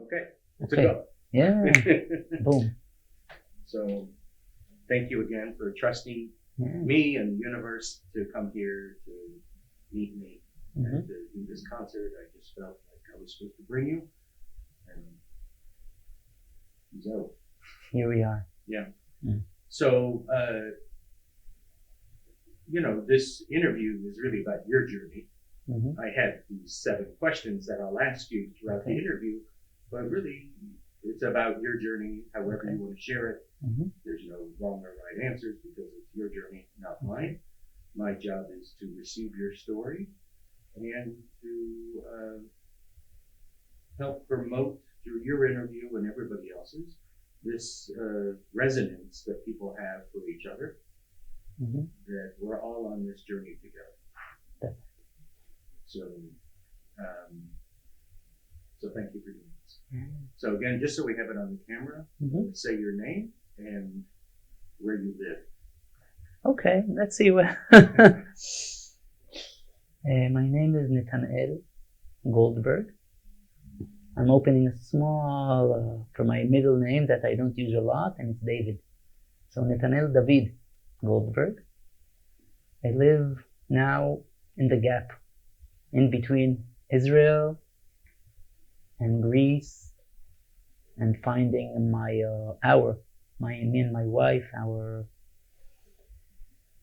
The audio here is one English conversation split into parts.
Okay, it's Okay. a go. Yeah. Boom. So thank you again for trusting Yeah. me and the universe to come here to meet me Mhm. and to do this concert. I just felt like I was supposed to bring you. And so, Here we are. so this interview is really about your journey. Mhm. I had these 7 questions that I'll ask you throughout the Okay. interview, but really it's about your journey, however Okay. you want to share it. Mhm. There's no wrong or right answers because it's your journey, not mine. My job is to receive your story and to help promote through your interview and everybody else's this resonance that people have for each other, Mhm. that we're all on this journey together. Definitely. So thank you for doing this. Mhm. So again, just so we have it on the camera, Mhm. say your name and where you live. Okay, let's see what. My name is Netanel Goldberg. I'm opening a small for my middle name that I don't use a lot, and it's David. So Netanel David Goldberg. I live now in the gap in between Israel and Greece, and finding me and my wife,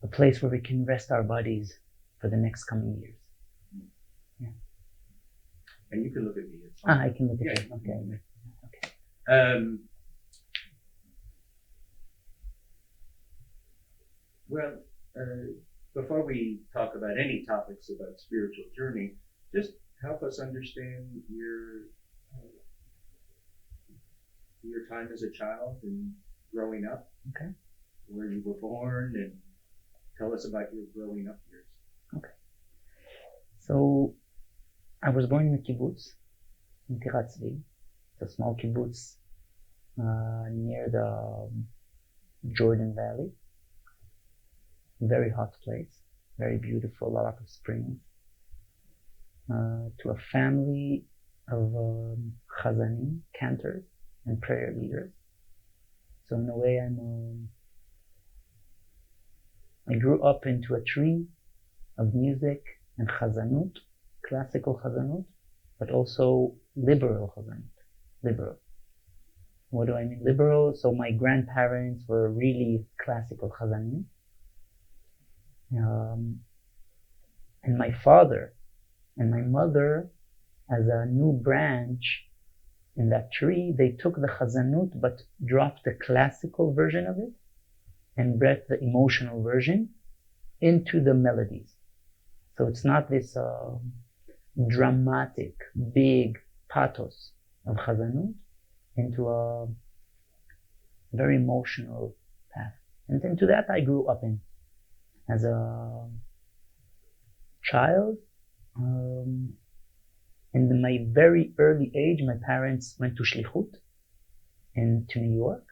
a place where we can rest our bodies for the next coming years. And you can look at me. It's fine. I can look at Yeah. it. Okay. Well, before we talk about any topics about spiritual journey, just help us understand your time as a child and growing up. Okay. Where you were born, and tell us about your growing up years. Okay. So I was born in a kibbutz in Tirat Tzvi. It's a small kibbutz near the Jordan Valley. Very hot place, very beautiful, a lot of springs. To a family of chazanim, cantors, and prayer leaders. So in a way, I grew up into a tree of music and chazanut, classical chazanut, but also liberal chazanut. Liberal. What do I mean liberal? So my grandparents were really classical chazanim. And my father and my mother, as a new branch in that tree, they took the chazanut but dropped the classical version of it and brought the emotional version into the melodies. So it's not this dramatic, big pathos of chazanut into a very emotional path. And into that I grew up in. As a child, in my very early age, my parents went to shlichut to New York,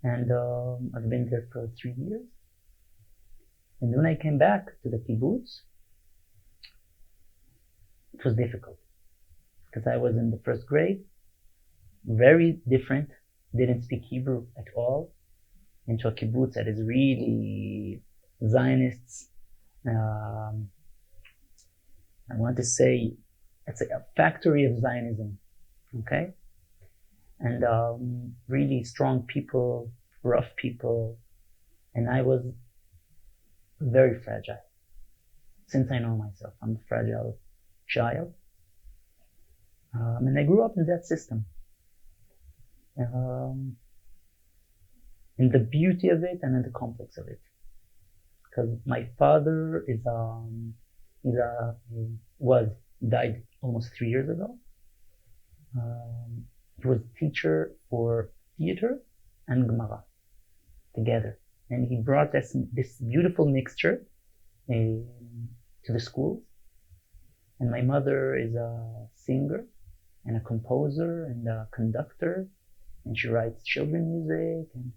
and I've been there for 3 years. And when I came back to the kibbutz, it was difficult because I was in the 1st grade, very different, didn't speak Hebrew at all, into a kibbutz that is really Zionists. I want to say it's a factory of Zionism, okay? And really strong people, rough people, and I was very fragile. Since I know myself, I'm a fragile child. And I grew up in that system. In the beauty of it and in the complex of it. Because my father died almost 3 years ago. He was a teacher for theater and Gemara together. And he brought this beautiful mixture to the schools. And my mother is a singer and a composer and a conductor. And she writes children's music. And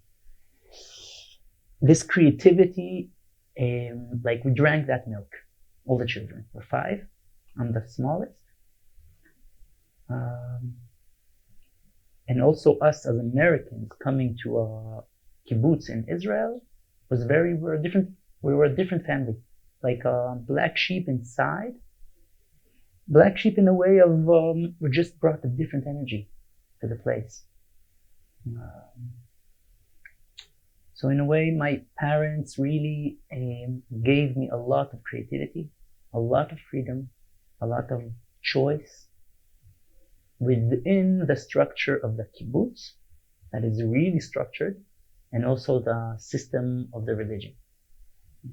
this creativity, like we drank that milk. All the children. We're 5. I'm the smallest. And also us as Americans coming to a kibbutz in Israel was we were a different family, like black sheep inside. Black sheep in a way of, we just brought a different energy to the place. So in a way, my parents really gave me a lot of creativity, a lot of freedom, a lot of choice within the structure of the kibbutz that is really structured, and also the system of the religion.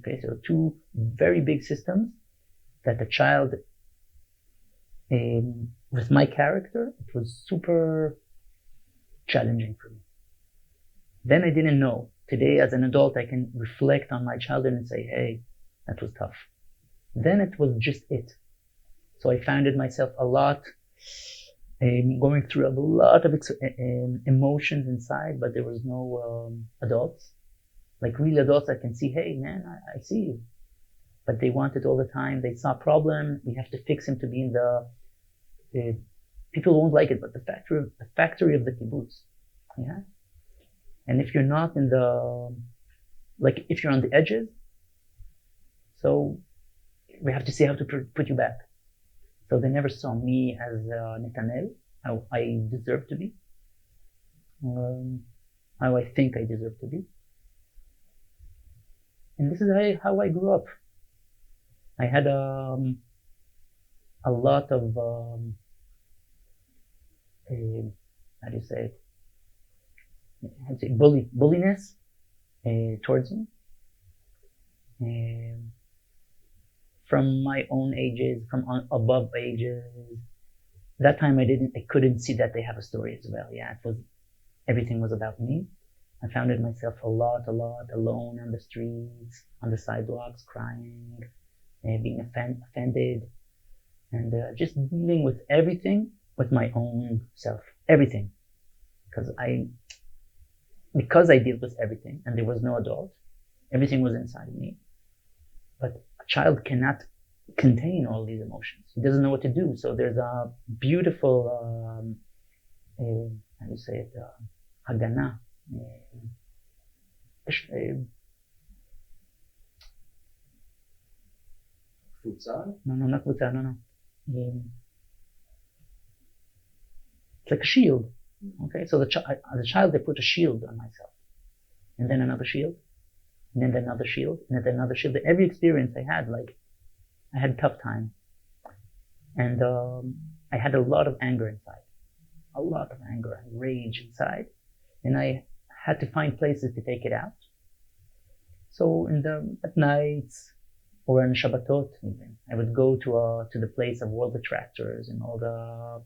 Okay, so two very big systems that a child, with my character, it was super challenging for me. Then I didn't know. Today, as an adult, I can reflect on my childhood and say, hey, that was tough. Then it was just it. So I found myself a lot, going through a lot of emotions inside, but there was no adults. Like real adults, I can see, hey, man, I see you. But they want it all the time. They saw a problem. We have to fix him to be in the people won't like it, but the factory of the kibbutz. Yeah. And if you're not in the, like if you're on the edges, so we have to see how to put you back. So they never saw me as Netanel, how I deserve to be, how I think I deserve to be. And this is how I grew up. I had a lot of, how do you say it? I'd say bulliness towards me. From my own ages, from above ages. That time I couldn't see that they have a story as well. Yeah, everything was about me. I found myself a lot alone on the streets, on the sidewalks, crying, being offended, and just dealing with everything with my own self, everything. Because I dealt with everything and there was no adult, everything was inside me. But a child cannot contain all these emotions. He doesn't know what to do. So there's a beautiful, how do you say it, hagana. No, not futsal, no. It's like a shield. Okay, so as a child, they put a shield on myself, and then another shield, and then another shield, and then another shield. Every experience I had, like, I had a tough time, and I had a lot of anger inside, a lot of anger and rage inside, and I had to find places to take it out. So at nights or on Shabbatot, even, I would go to the place of all the tractors and all the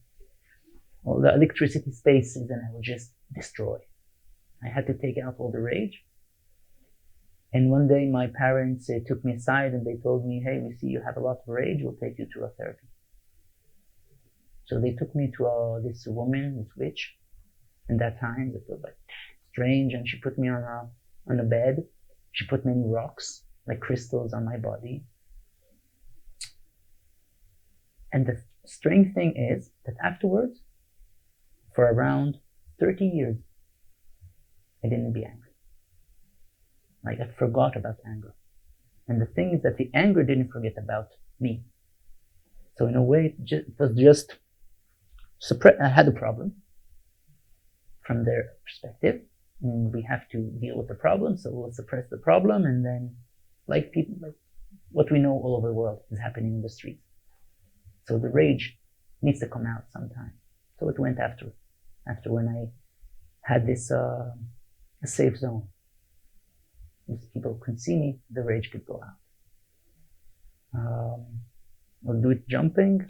electricity spaces, and I would just destroy. I had to take out all the rage. And one day my parents took me aside and they told me, hey, we see you have a lot of rage, we'll take you to a therapy. So they took me to this woman, this witch. In that time, it was like strange, and she put me on a bed. She put many rocks, like crystals, on my body. And the strange thing is that afterwards, for around 30 years, I didn't be angry. Like, I forgot about anger. And the thing is that the anger didn't forget about me. So in a way, it was just I had a problem from their perspective, and we have to deal with the problem, so we'll suppress the problem, and then, like what we know all over the world is happening in the streets. So the rage needs to come out sometime. So it went after when I had this a safe zone. If people could see me, the rage could go out. I'll do it jumping.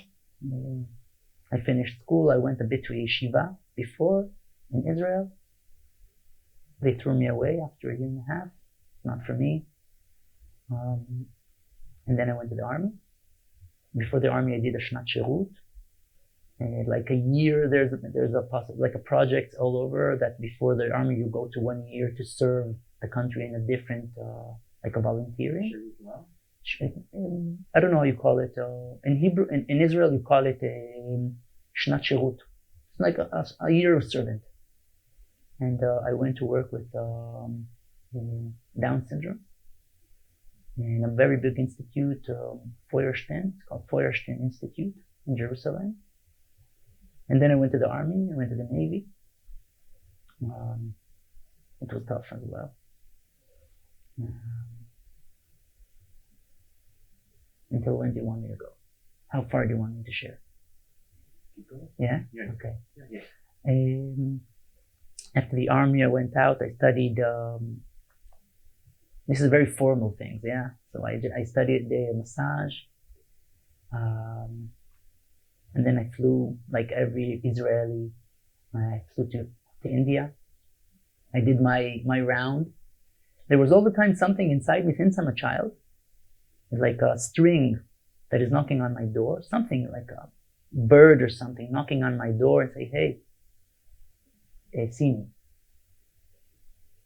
I finished school. I went a bit to yeshiva before in Israel. They threw me away after a year and a half. Not for me. And then I went to the army. Before the army, I did a shnat shirut. Like a year, there's a project all over that before the army you go to 1 year to serve the country in a different, like a volunteering. I don't know how you call it. In Hebrew, in Israel, you call it shnat shirut. It's like a year of servant. and I went to work with Down syndrome in a very big institute, Feuerstein. It's called Feuerstein Institute in Jerusalem. And then I went to the army. I went to the Navy. It was tough as well. Until when do you want me to go? How far do you want me to share? Keep going. Yeah? Yeah. Okay. Yeah. After the army, I went out. I studied. This is very formal things, yeah. So I studied the massage, and then I flew like every Israeli. I flew to India. I did my round. There was all the time something inside me since I'm a child. It's like a string that is knocking on my door, something like a bird or something knocking on my door and say, hey, see me.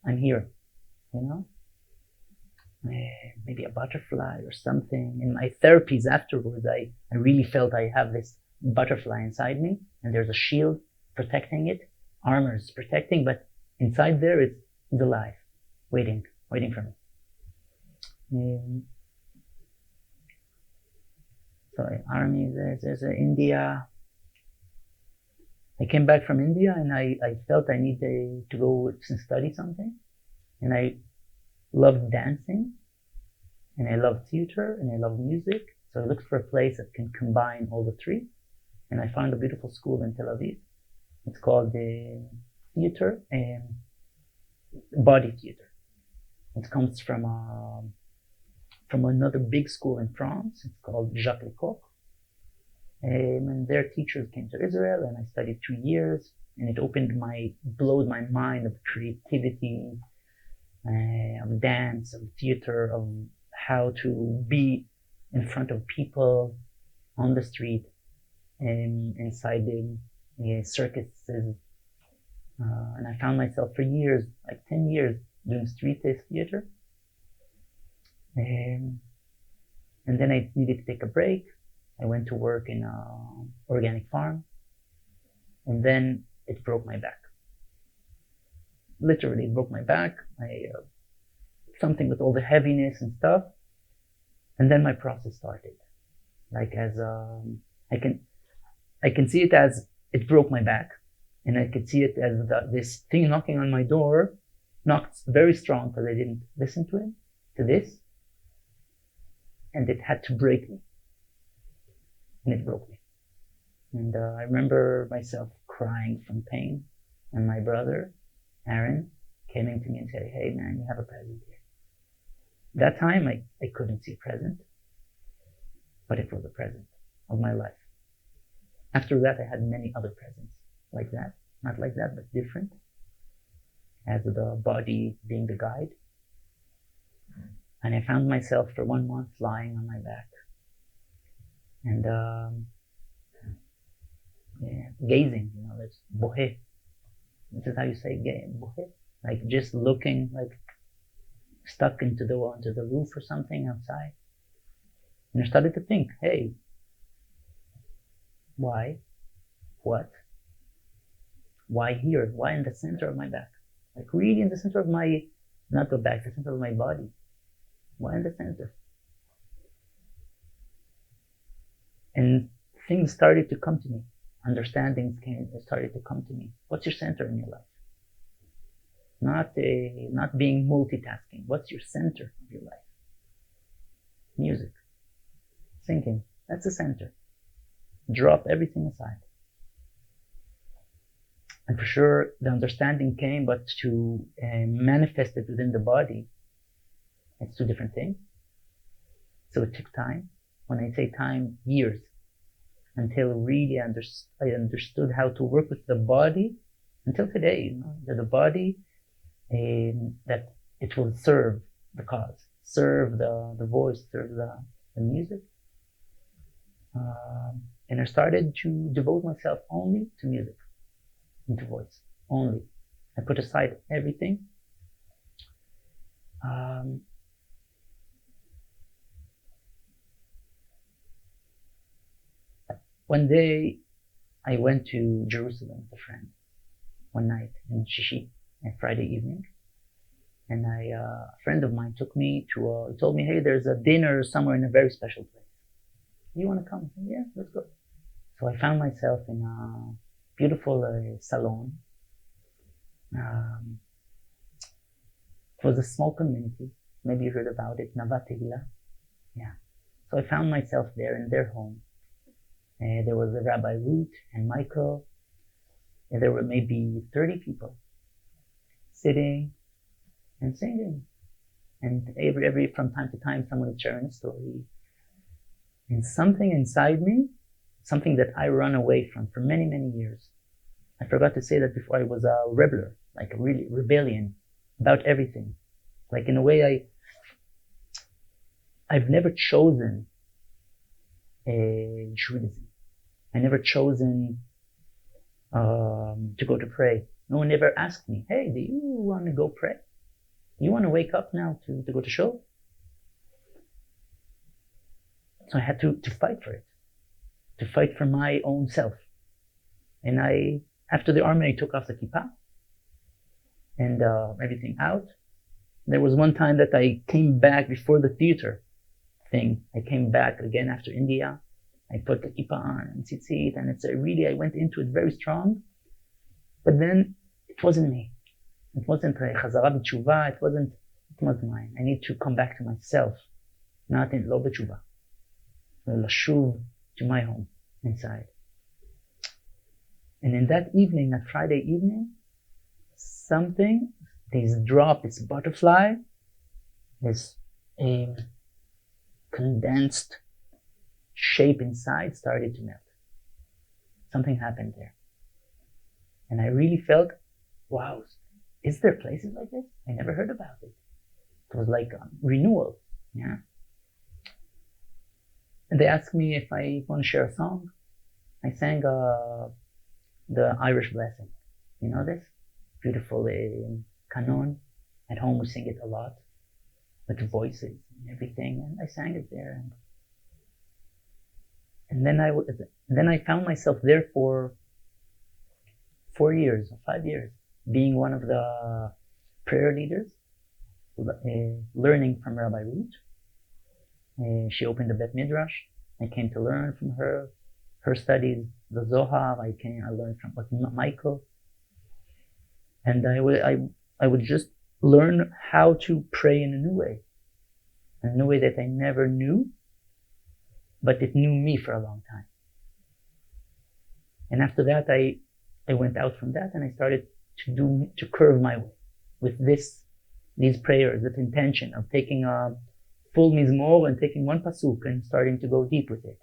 I'm here, you know? Maybe a butterfly or something. In my therapies afterwards, I really felt I have this butterfly inside me, and there's a shield protecting it, armor is protecting, but inside there it's alive, waiting for me. So army, there's India. I came back from India and I felt I needed to go and study something, and I loved dancing, and I loved theater, and I loved music. So I looked for a place that can combine all the three, and I found a beautiful school in Tel Aviv. It's called the theater and body theater. It comes from another big school in France. It's called Jacques Lecoq. And their teachers came to Israel, and I studied 2 years, and it blowed my mind of creativity, of dance, of theater, of how to be in front of people on the street, inside the circuses. And I found myself for years, like 10 years, doing street theater. And then I needed to take a break. I went to work in an organic farm, and then it broke my back. Literally, it broke my back. Something with all the heaviness and stuff. And then my process started. Like I can see it as it broke my back, and I could see it as this thing knocking on my door, knocked very strong because I didn't listen to it, to this, and it had to break me. And it broke me. And I remember myself crying from pain, and my brother, Aaron, came in to me and said, hey man, you have a present here. That time I couldn't see a present, but it was a present of my life. After that, I had many other presents like that, not like that, but different, as the body being the guide. And I found myself for 1 month lying on my back and gazing, that's bohe. This is how you say bohe, like just looking, like stuck into the roof or something outside. And I started to think, hey, why? What? Why here? Why in the center of my back? Like really in the center of my, not the back, the center of my body. Why in the center? And things started to come to me. Understandings started to come to me. What's your center in your life? Not being multitasking. What's your center of your life? Music. Thinking. That's the center. Drop everything aside. And for sure, the understanding came, but to manifest it within the body, it's two different things. So it took time. When I say time, years, until really I understood how to work with the body. Until today, that the body, that it will serve the cause, serve the voice, serve the music. And I started to devote myself only to music, and to voice, only. I put aside everything. One day, I went to Jerusalem with a friend, one night in Shishi. Friday evening. And a friend of mine took me to, he told me, hey, there's a dinner somewhere in a very special place. You want to come? I said, yeah, let's go. So I found myself in a beautiful salon. It was a small community. Maybe you heard about it, Navat Tehillah. Yeah. So I found myself there in their home. There was a Rabbi Ruth and Michael. And there were maybe 30 people sitting and singing. And every from time to time, someone would share a story. And something inside me, something that I run away from for many, many years. I forgot to say that before. I was a rebeler, like a really rebellion about everything. Like in a way, I've never chosen Judaism. I never chosen to go to pray. No one ever asked me, hey, do you want to go pray? You want to wake up now to go to shul? So I had to fight for it, to fight for my own self. And after the army, I took off the kippah and everything out. There was one time that I came back before the theater thing. I came back again after India. I put the kippah on and tzitzit, and I went into it very strong. But then it wasn't me. It wasn't chazara b'tshuva. It wasn't mine. I need to come back to myself, not in lo b'tshuva. Lashuv to my home inside. And in that evening, that Friday evening, this butterfly, this condensed shape inside started to melt. Something happened there. And I really felt, wow, is there places like this? I never heard about it. It was like a renewal. Yeah. And they asked me if I want to share a song. I sang the Irish Blessing. You know this? Beautiful canon. At home we sing it a lot with voices and everything. And I sang it there. And then I found myself there for 4 years or 5 years, being one of the prayer leaders, learning from Rabbi Ruth. She opened a Bet Midrash. I came to learn from her studies, the Zohar. I learned from Michael. And I would just learn how to pray in a new way that I never knew, but it knew me for a long time. And after that, I went out from that and I started to curve my way with these prayers, with intention of taking a full mizmor and taking one pasuk and starting to go deep with it.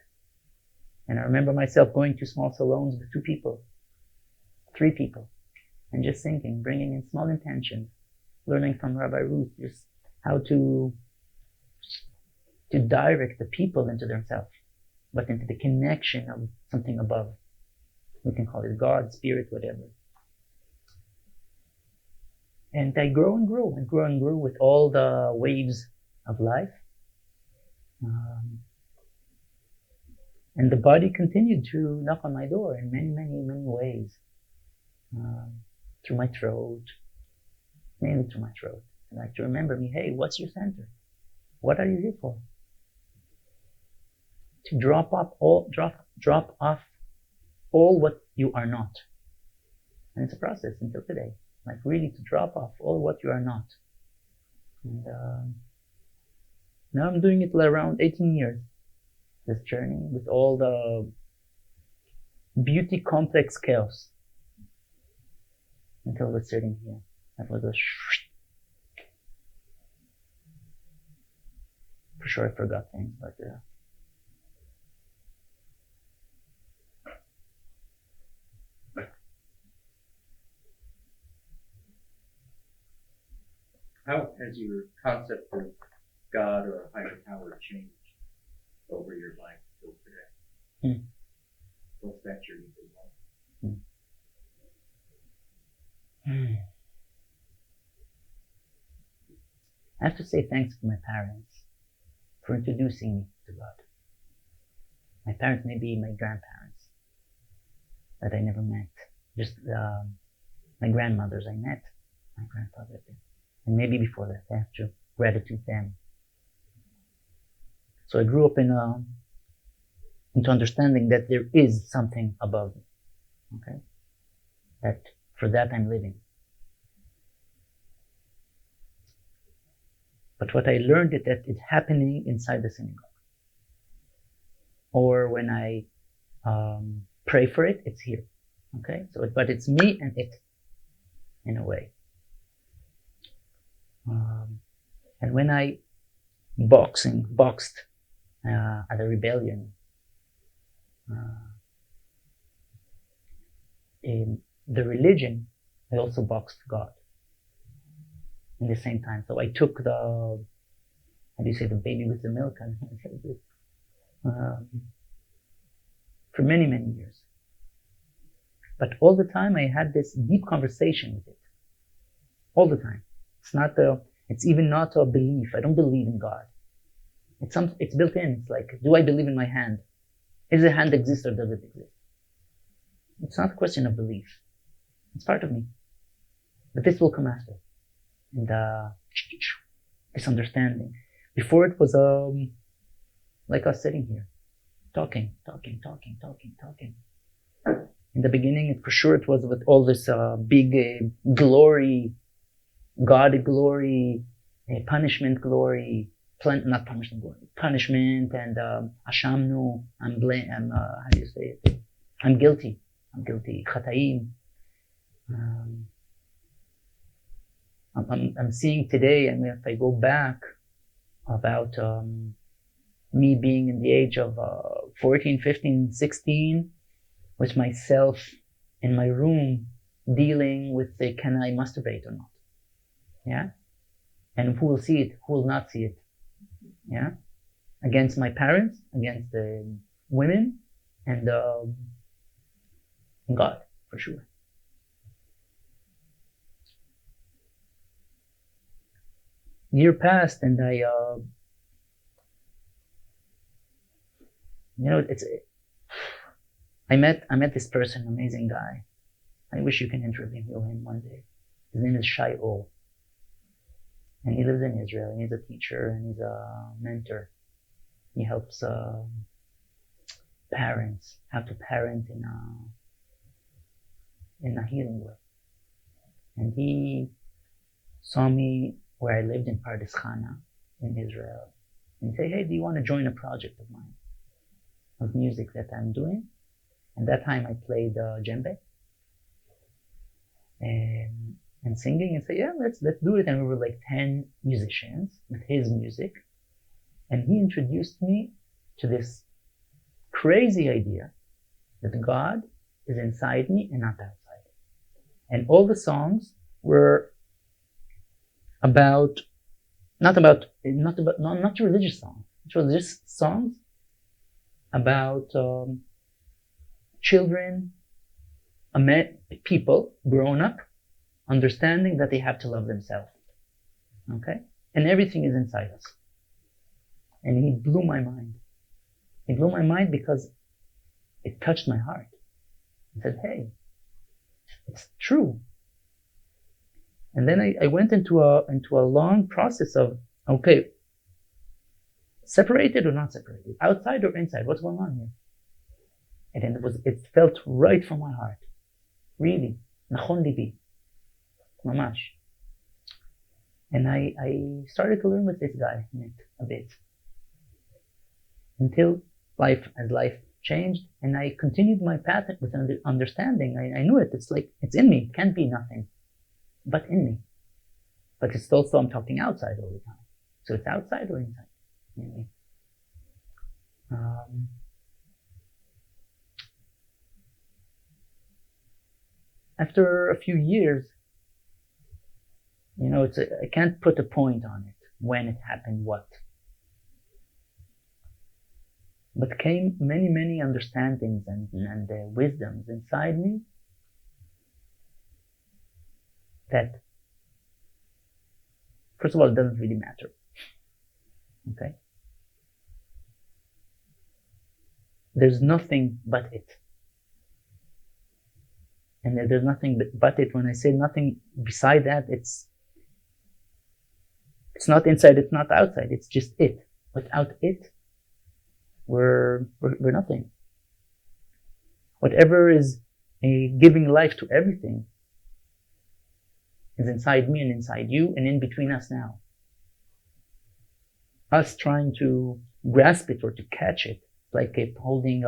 And I remember myself going to small salons with 2 people, 3 people, and just singing, bringing in small intentions, learning from Rabbi Ruth just how to direct the people into themselves, but into the connection of something above. We can call it God, Spirit, whatever. And I grew and grew with all the waves of life. And the body continued to knock on my door in many, many, many ways. Through my throat, mainly through my throat. I'd like to remember me, hey, what's your center? What are you here for? To drop off all what you are not. And it's a process until today. Like really to drop off all what you are not. And now I'm doing it around 18 years. This journey with all the beauty complex chaos. Until we're sitting here. That was for sure I forgot things, but how has your concept of God or a higher power changed over your life till today? What's that journey been like? I have to say thanks to my parents for introducing me to God. My parents, maybe my grandparents that I never met. Just my grandmothers I met. my grandfather did. And maybe before that, I have to gratitude them. So I grew up into understanding that there is something above me. Okay? That for that I'm living. But what I learned is that it's happening inside the synagogue. Or when I pray for it, it's here. Okay? So, but it's me and it, in a way. And when I boxed at a rebellion, in the religion, I also boxed God in the same time. So I took the baby with the milk, and for many, many years. But all the time I had this deep conversation with it. All the time. It's even not a belief. I don't believe in God. It's built in. It's like, do I believe in my hand? Does the hand exist or does it exist? It's not a question of belief. It's part of me. But this will come after. And this understanding. Before it was like us sitting here, talking. In the beginning, for sure, it was with all this big glory, God glory, punishment glory, not punishment glory, punishment, and ashamnu, how do you say it? I'm guilty, chataim. I'm seeing today, and if I go back about me being in the age of 14, 15, 16, with myself in my room, dealing with can I masturbate or not? Yeah? And who will see it, who will not see it? Yeah? Against my parents, against the women, and God, for sure. Year passed, and I met this person, amazing guy. I wish you can interview him one day. His name is Shai Ol. And he lives in Israel, and he's a teacher, and he's a mentor. He helps parents how to parent in a healing way. And he saw me where I lived in Pardes Chana in Israel. And he said, hey, do you want to join a project of mine, of music that I'm doing? And that time I played djembe and singing, and say, yeah, let's do it. And we were like 10 musicians with his music. And he introduced me to this crazy idea that God is inside me and not outside. And all the songs were not religious songs. It was just songs about children, people, grown up, understanding that they have to love themselves. Okay? And everything is inside us. And he blew my mind. He blew my mind because it touched my heart. I said, hey, it's true. And then I went into a long process of, okay, separated or not separated, outside or inside, what's going on here? And then it felt right from my heart, really, nachon libi, mamash. And I started to learn with this guy a bit, until life changed, and I continued my path with understanding. I knew it. It's like it's in me. It can't be nothing but in me. But it's also, I'm talking outside all the time. So it's outside or inside in me. After a few years, I can't put a point on it, when it happened, what. But came many, many understandings and wisdoms inside me that, first of all, it doesn't really matter. Okay? There's nothing but it. And there's nothing but it. When I say nothing beside that, it's not inside, it's not outside, it's just it. Without it, we're nothing. Whatever is giving life to everything is inside me and inside you and in between us now. Us trying to grasp it or to catch it, like holding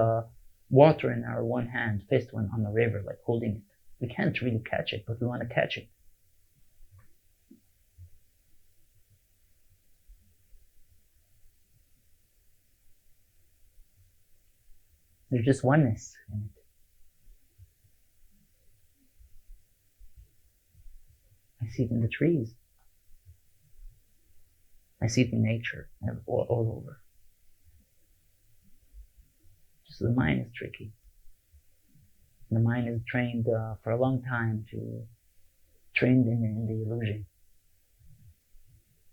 water in our one hand, fist one on the river, like holding it. We can't really catch it, but we want to catch it. There's just oneness in it. I see it in the trees. I see it in nature, all over. Just the mind is tricky. The mind is trained for a long time trained in the illusion.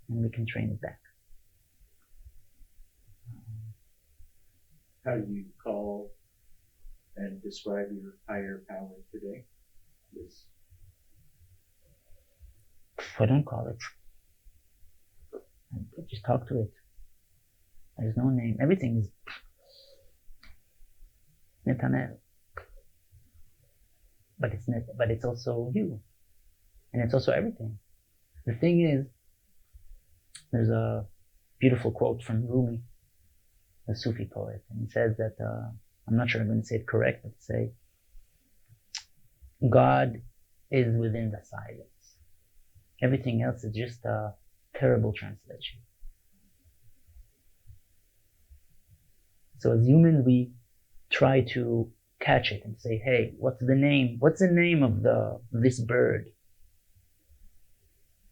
And we can train it back. How do you call and describe your higher power today? Yes. I don't call it. I just talk to it. There's no name. Everything is Netanel. But it's also you. And it's also everything. The thing is, there's a beautiful quote from Rumi, the Sufi poet, and he says that, I'm not sure I'm going to say it correct, but say, God is within the silence. Everything else is just a terrible translation. So as humans, we try to catch it and say, hey, what's the name? What's the name of this bird?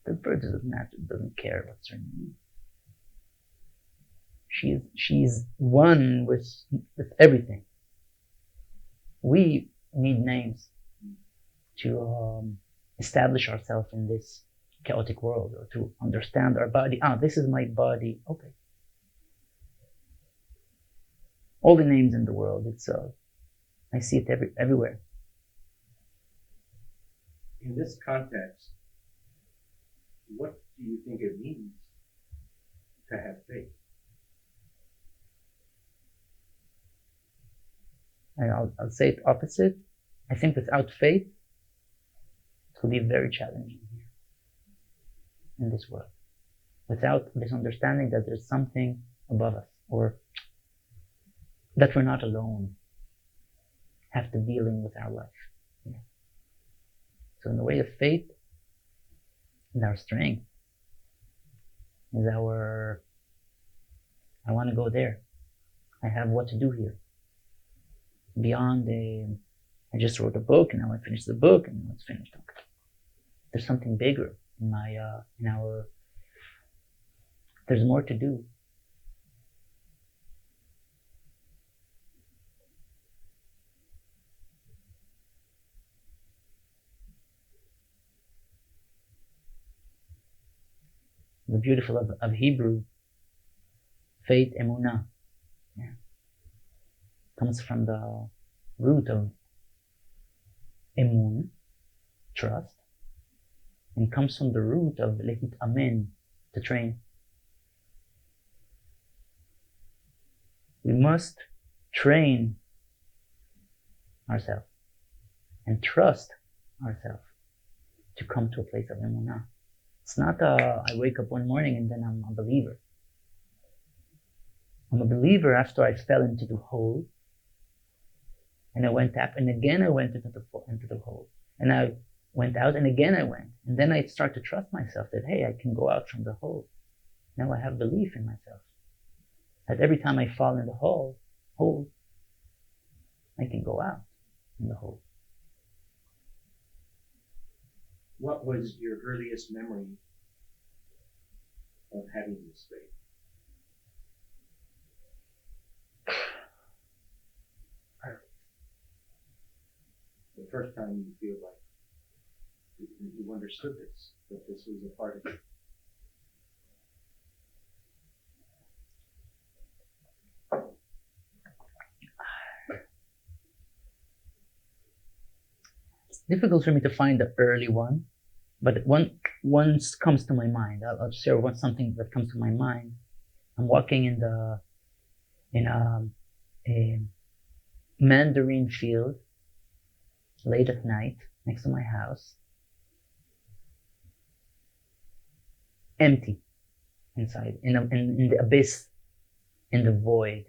The bird doesn't care what's her name. She's one with everything. We need names to establish ourselves in this chaotic world, or to understand our body. This is my body. Okay. All the names in the world. I see it everywhere. In this context, what do you think it means to have faith? And I'll say it opposite. I think without faith, it will be very challenging here in this world. Without this understanding that there's something above us, or that we're not alone, have to dealing with our life. Yeah. So in the way of faith, and our strength is I want to go there. I have what to do here. Beyond I just wrote a book and now I finished the book and now it's finished. Okay. There's something bigger in there's more to do. The beautiful of Hebrew, faith, emunah, yeah, comes from the root of emun, trust, and comes from the root of lehit amen, to train. We must train ourselves and trust ourselves to come to a place of emunah. It's not I wake up one morning and then I'm a believer. I'm a believer after I fell into the hole, and I went up, and again I went into the hole, and I went out, and again I went, and then I start to trust myself that, hey, I can go out from the hole. Now I have belief in myself that every time I fall in the hole, I can go out in the hole. What was your earliest memory of having this faith? The first time you feel like you understood this, that this was a part of you. difficult for me to find the early one, but once comes to my mind. I'll share something that comes to my mind. I'm walking in a mandarin field late at night next to my house, empty inside, in the abyss, in the void,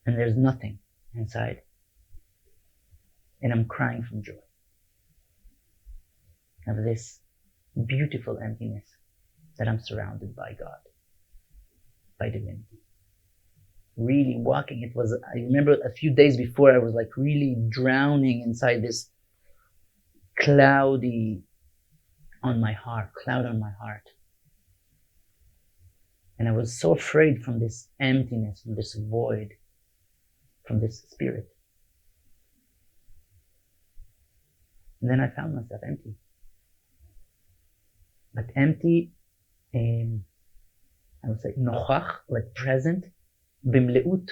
and there's nothing inside, and I'm crying from joy of this beautiful emptiness that I'm surrounded by God, by divinity. Really walking, I remember a few days before I was like really drowning inside this cloud on my heart. And I was so afraid from this emptiness, from this void, from this spirit. And then I found myself empty. But empty, I would say, nochach, like present, bimleut,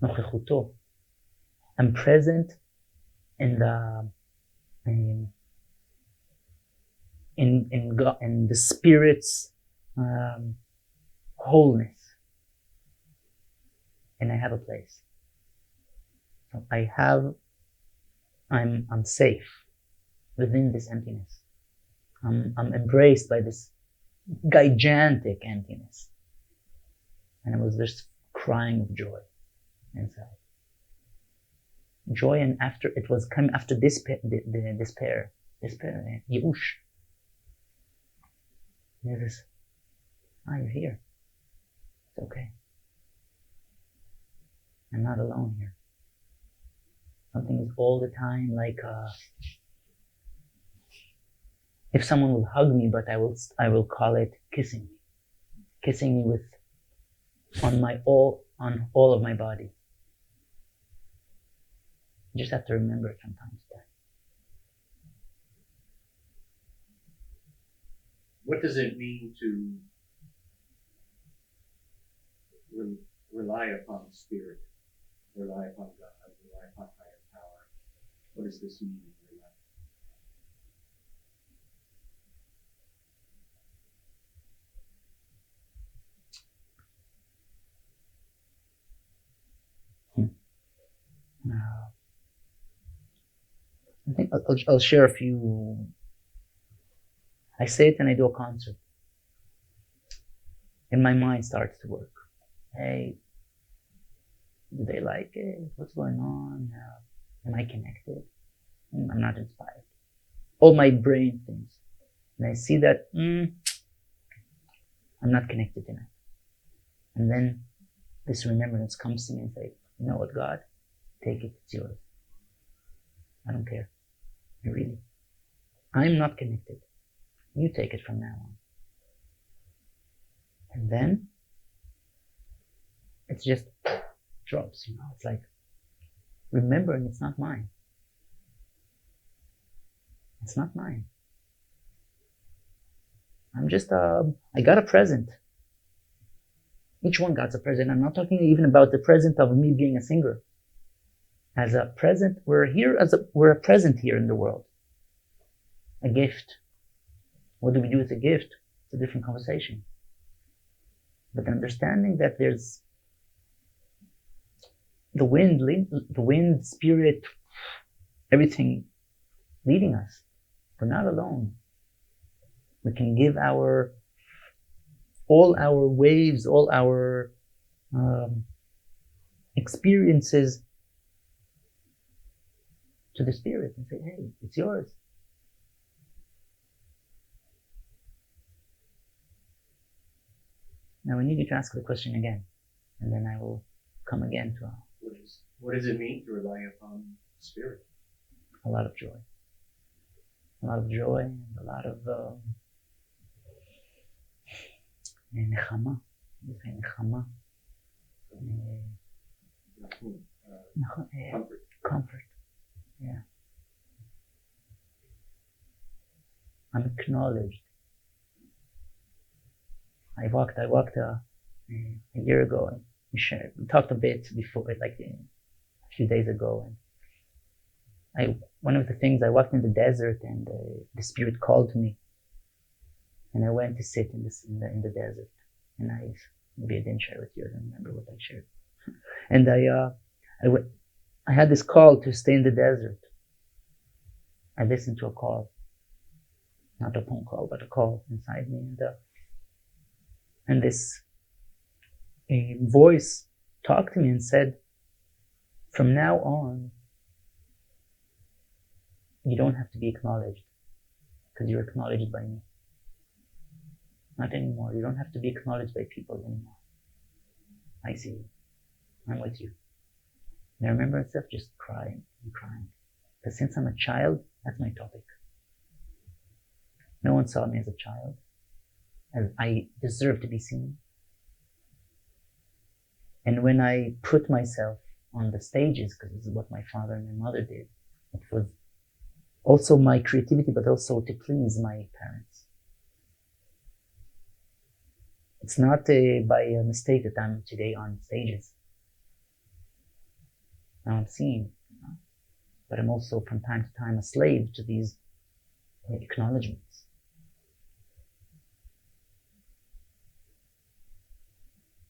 nochechuto. I'm present in the in the spirit's wholeness, and I have a place. So I'm safe within this emptiness. I'm embraced by this gigantic emptiness, and I was just crying of joy inside. Joy, and after it was coming after despair, Yeush. There's this, you're here. It's okay. I'm not alone here. Something is all the time like, if someone will hug me, but I will call it kissing me with, on all of my body. You just have to remember it from time to time. What does it mean to rely upon spirit, rely upon God, rely upon higher power? What does this mean in your life? I think I'll share a few. I say it and I do a concert, and my mind starts to work. Hey, do they like it? What's going on? Am I connected? I'm not inspired. All my brain things, and I see that I'm not connected enough. And then this remembrance comes to me and say, you know what, God, take it, it's yours. I don't care. Really. I'm not connected. You take it from now on. And then it's just drops, It's like remembering it's not mine. It's not mine. I'm just I got a present. Each one got a present. I'm not talking even about the present of me being a singer. As a present, we're a present here in the world. A gift. What do we do with a gift? It's a different conversation. But understanding that there's the wind, spirit, everything leading us. We're not alone. We can give all our waves, all our experiences to the spirit and say, hey, it's yours. Now I need you to ask the question again, and then I will come again to what does it mean to rely upon spirit? A lot of joy. A lot of joy and a lot of nechama. Comfort. Yeah. I'm acknowledged. I walked a year ago, and we talked a bit before, like a few days ago, and One of the things, I walked in the desert and the spirit called to me, and I went to sit in the desert. And maybe I didn't share with you. I don't remember what I shared. And I had this call to stay in the desert. I listened to a call, not a phone call, but a call inside me, and this voice talked to me and said, "From now on, you don't have to be acknowledged, because you're acknowledged by me. Not anymore. You don't have to be acknowledged by people anymore. I see you. I'm with you." And I remember myself just crying and crying. Because since I'm a child, that's my topic. No one saw me as a child, as I deserve to be seen. And when I put myself on the stages, because this is what my father and my mother did, it was also my creativity, but also to please my parents. It's not by a mistake that I'm today on stages. Now I'm seen, but I'm also from time to time a slave to these acknowledgements.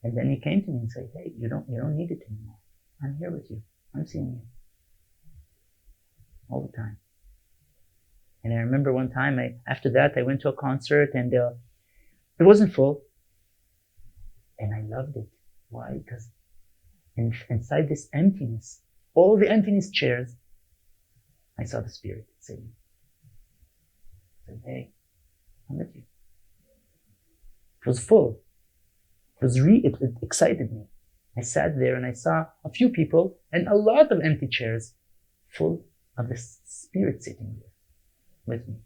And then he came to me and said, "Hey, you don't need it anymore. I'm here with you. I'm seeing you all the time." And I remember one time, after that, I went to a concert and it wasn't full. And I loved it. Why? Because inside this emptiness, all the emptiness chairs, I saw the Spirit sitting. I said, "Hey, I'm with you." It was full. It excited me. I sat there and I saw a few people and a lot of empty chairs full of the Spirit sitting there with me,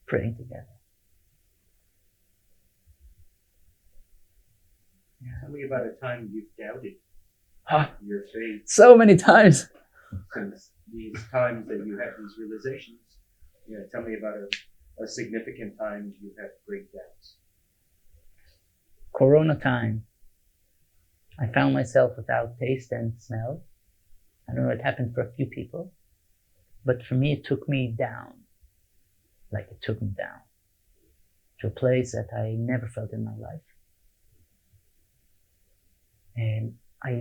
praying together. Tell me about a time you've doubted your faith. So many times. Since these times that you had these realizations, tell me about a significant time you had great doubts. Corona time. I found myself without taste and smell. I don't know, it happened for a few people, but for me, it took me down. Like it took me down to a place that I never felt in my life. And I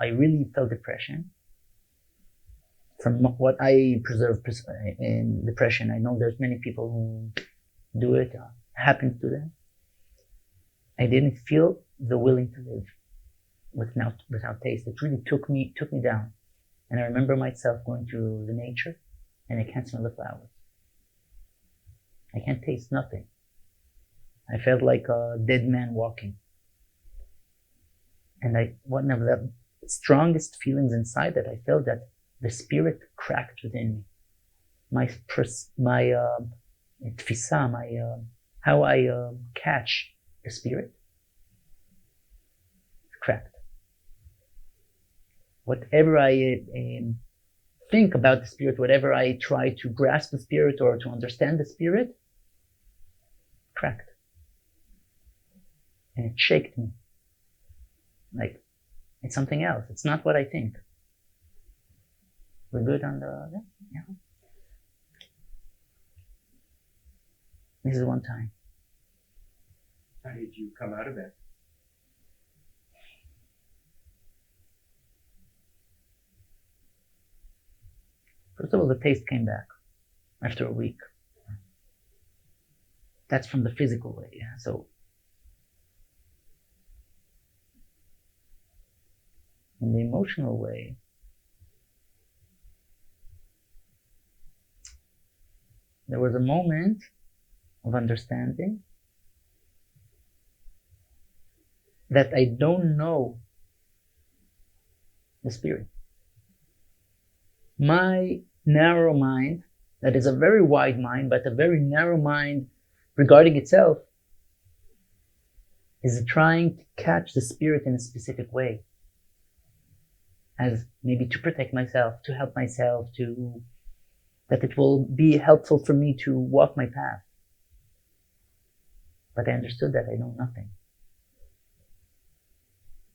really felt depression. From what I preserve in depression, I know there's many people who do it, happens to them. I didn't feel the willing to live without taste. It really took me down. And I remember myself going to the nature, and I can't smell the flowers. I can't taste nothing. I felt like a dead man walking. And one of the strongest feelings inside that I felt that the Spirit cracked within me. How I catch the Spirit, cracked. Whatever I think about the Spirit, whatever I try to grasp the Spirit or to understand the Spirit, cracked. And it shook me. Like, it's something else. It's not what I think. We're good on yeah. This is one time. How did you come out of that? First of all, the taste came back after a week. That's from the physical way, yeah. So, in the emotional way, there was a moment of understanding that I don't know the Spirit. My narrow mind, that is a very wide mind, but a very narrow mind regarding itself, is trying to catch the Spirit in a specific way. As maybe to protect myself, to help myself, that it will be helpful for me to walk my path. But I understood that I know nothing.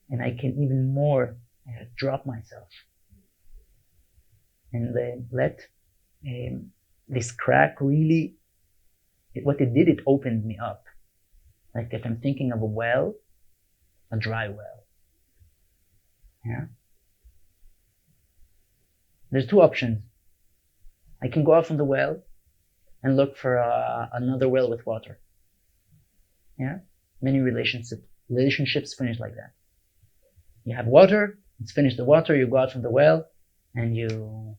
And I can even more drop myself. and they let this crack really, what it did, it opened me up. Like if I'm thinking of a well, a dry well. Yeah. There's two options. I can go out from the well and look for another well with water. Yeah. Many relationships finish like that. You have water, it's finished the water, you go out from the well and you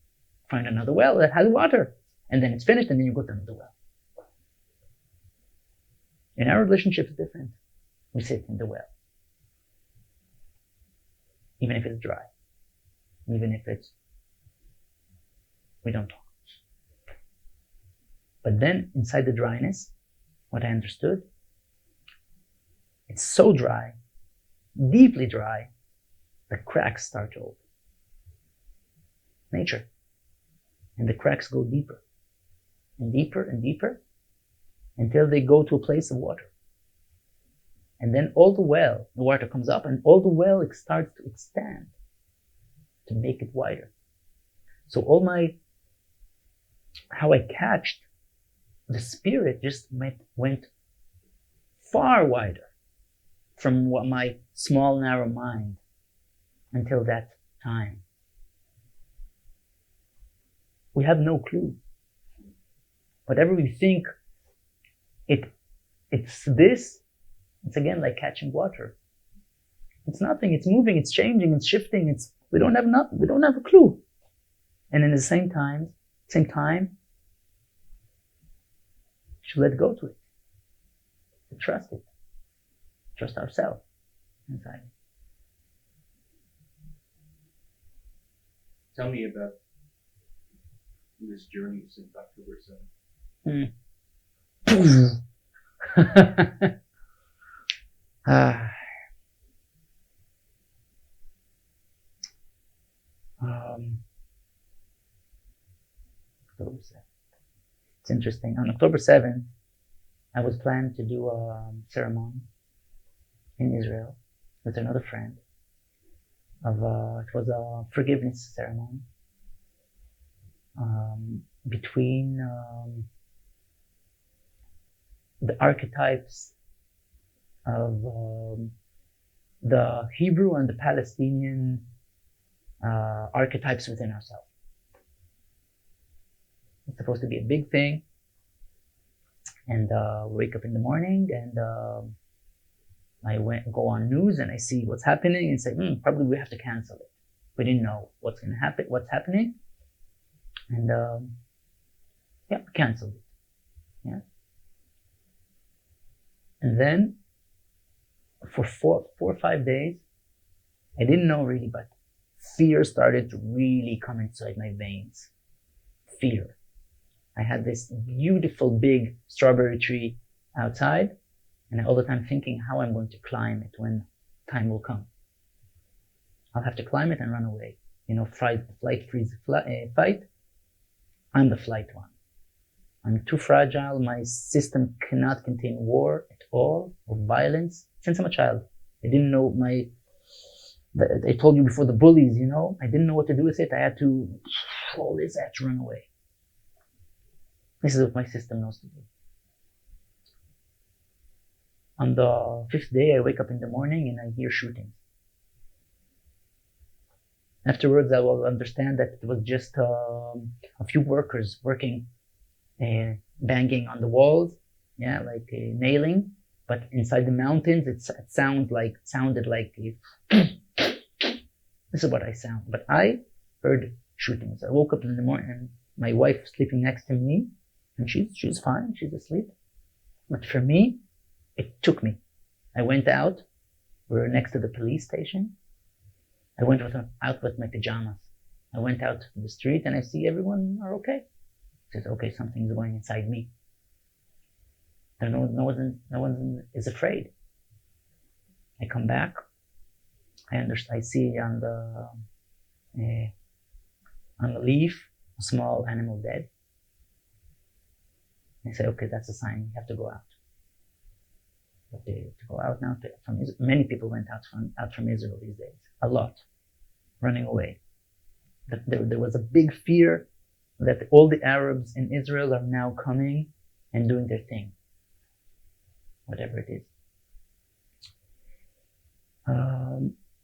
find another well that has water. And then it's finished and then you go to another well. In our relationship, it's different. We sit in the well. Even if it's dry. Even if we don't talk. But then inside the dryness, what I understood, it's so dry, deeply dry, the cracks start to open. Nature. And the cracks go deeper and deeper and deeper until they go to a place of water. And then all the water comes up and all the well starts to expand to make it wider. So how I catched the spirit just went far wider from what my small, narrow mind until that time. We have no clue. Whatever we think it's this, it's again like catching water. It's nothing, it's moving, it's changing, it's shifting, we don't have a clue. And in the same time, to let go to it. To trust it. Trust ourselves inside. Tell me about this journey since October 7th. October 7th. It's interesting. On October 7th, I was planning to do a ceremony in Israel with another friend. It was a forgiveness ceremony between the archetypes of the Hebrew and the Palestinian archetypes within ourselves. It's supposed to be a big thing, and wake up in the morning and I go on news and I see what's happening and say, probably we have to cancel it. We didn't know what's happening, and canceled it. Yeah. And then for 4 or 5 days, I didn't know really, but fear started to really come inside my veins. Fear. I had this beautiful big strawberry tree outside, and all the time thinking how I'm going to climb it when time will come. I'll have to climb it and run away. Flight, freeze, fight. I'm the flight one. I'm too fragile. My system cannot contain war at all, or violence. Since I'm a child, I didn't know I told you before, the bullies, I didn't know what to do with it. I had to run away. This is what my system knows to do. On the 5th day, I wake up in the morning and I hear shooting. Afterwards, I will understand that it was just a few workers working, banging on the walls, nailing. But inside the mountains, it sounded like this is what I sound. But I heard shootings. I woke up in the morning and my wife was sleeping next to me, and she's fine, she's asleep. But for me, it took me. I went out. We were next to the police station. I went out with my pajamas. I went out to the street and I see everyone are okay. I said, okay, something's going inside me. And no one is afraid. I come back. I see on the leaf a small animal dead. I say, okay, that's a sign. You have to go out. But to go out now from Israel. Many people went out from Israel these days. A lot. Running away. that there was a big fear that all the Arabs in Israel are now coming and doing their thing, whatever it is.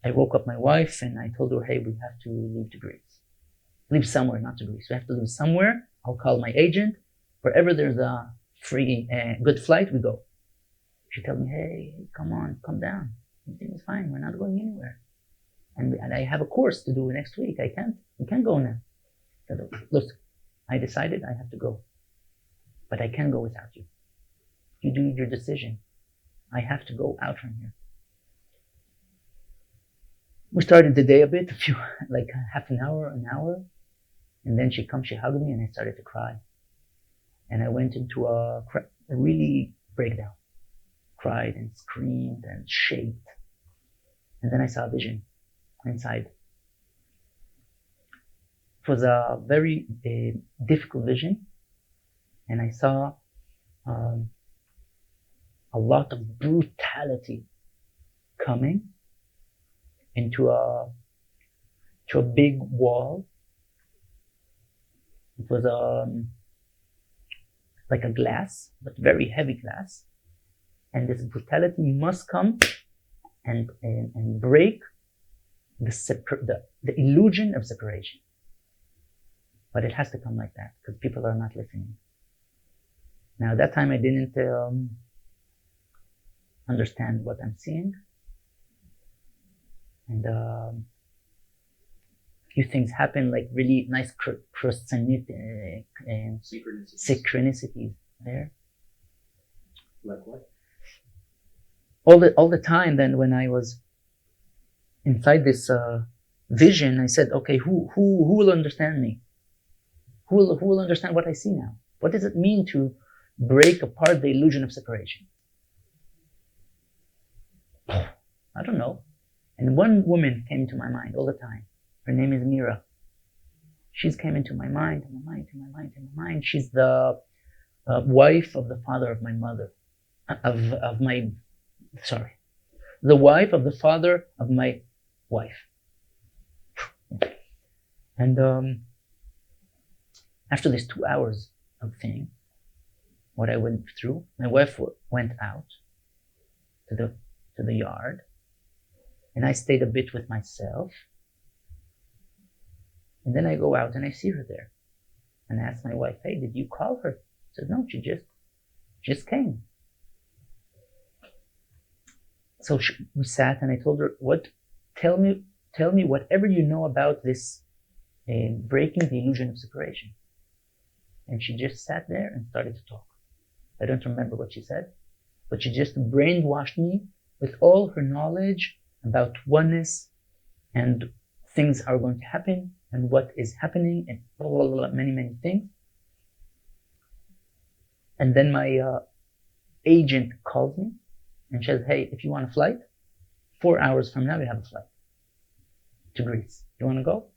I woke up my wife and I told her, hey, we have to leave to Greece. Leave somewhere, not to Greece. We have to leave somewhere. I'll call my agent. Wherever there's a free, good flight, we go. She told me, hey, come on, come down. Everything is fine. We're not going anywhere. And I have a course to do next week. We can't go now. I said, look, I decided I have to go. But I can't go without you. You do your decision. I have to go out from here. We started the day a bit, like half an hour. And then she hugged me and I started to cry. And I went into a really breakdown. Cried and screamed and shaked. And then I saw a vision inside. It was a very difficult vision. And I saw a lot of brutality coming into a big wall. It was like a glass, but very heavy glass. And this brutality must come and break the illusion of separation. But it has to come like that because people are not listening. Now, at that time, I didn't understand what I'm seeing. And a few things happen, like really nice synchronicities there. Like what? All the time then when I was inside this vision, I said, okay, who will understand me? Who will understand what I see now? What does it mean to break apart the illusion of separation? I don't know. And one woman came into my mind all the time. Her name is Mira. She's came into my mind. She's the wife of the father of my mother, the wife of the father of my wife. And after these 2 hours of thing, what I went through, my wife went out to the yard, and I stayed a bit with myself. And then I go out and I see her there. And I asked my wife, hey, did you call her? She said, no, she just came. So we sat and I told her, tell me whatever you know about this breaking the illusion of separation. And she just sat there and started to talk. I don't remember what she said, but she just brainwashed me with all her knowledge about oneness and things are going to happen and what is happening and many things. And then my agent calls me and says, hey, if you want a flight, 4 hours from now we have a flight to Greece. You want to go?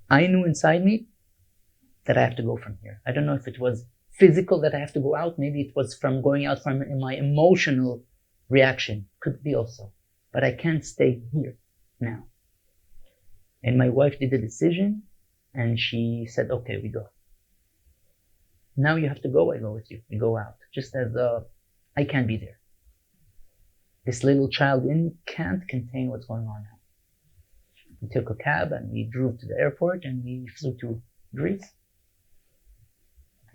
I knew inside me that I have to go from here. I don't know if it was physical that I have to go out. Maybe it was from going out from my emotional reaction. Could be also. But I can't stay here now. And my wife did the decision and she said, okay, we go. Now you have to go, I go with you. We go out. Just as I can't be there. This little child in me can't contain what's going on now. We took a cab and we drove to the airport and we flew to Greece.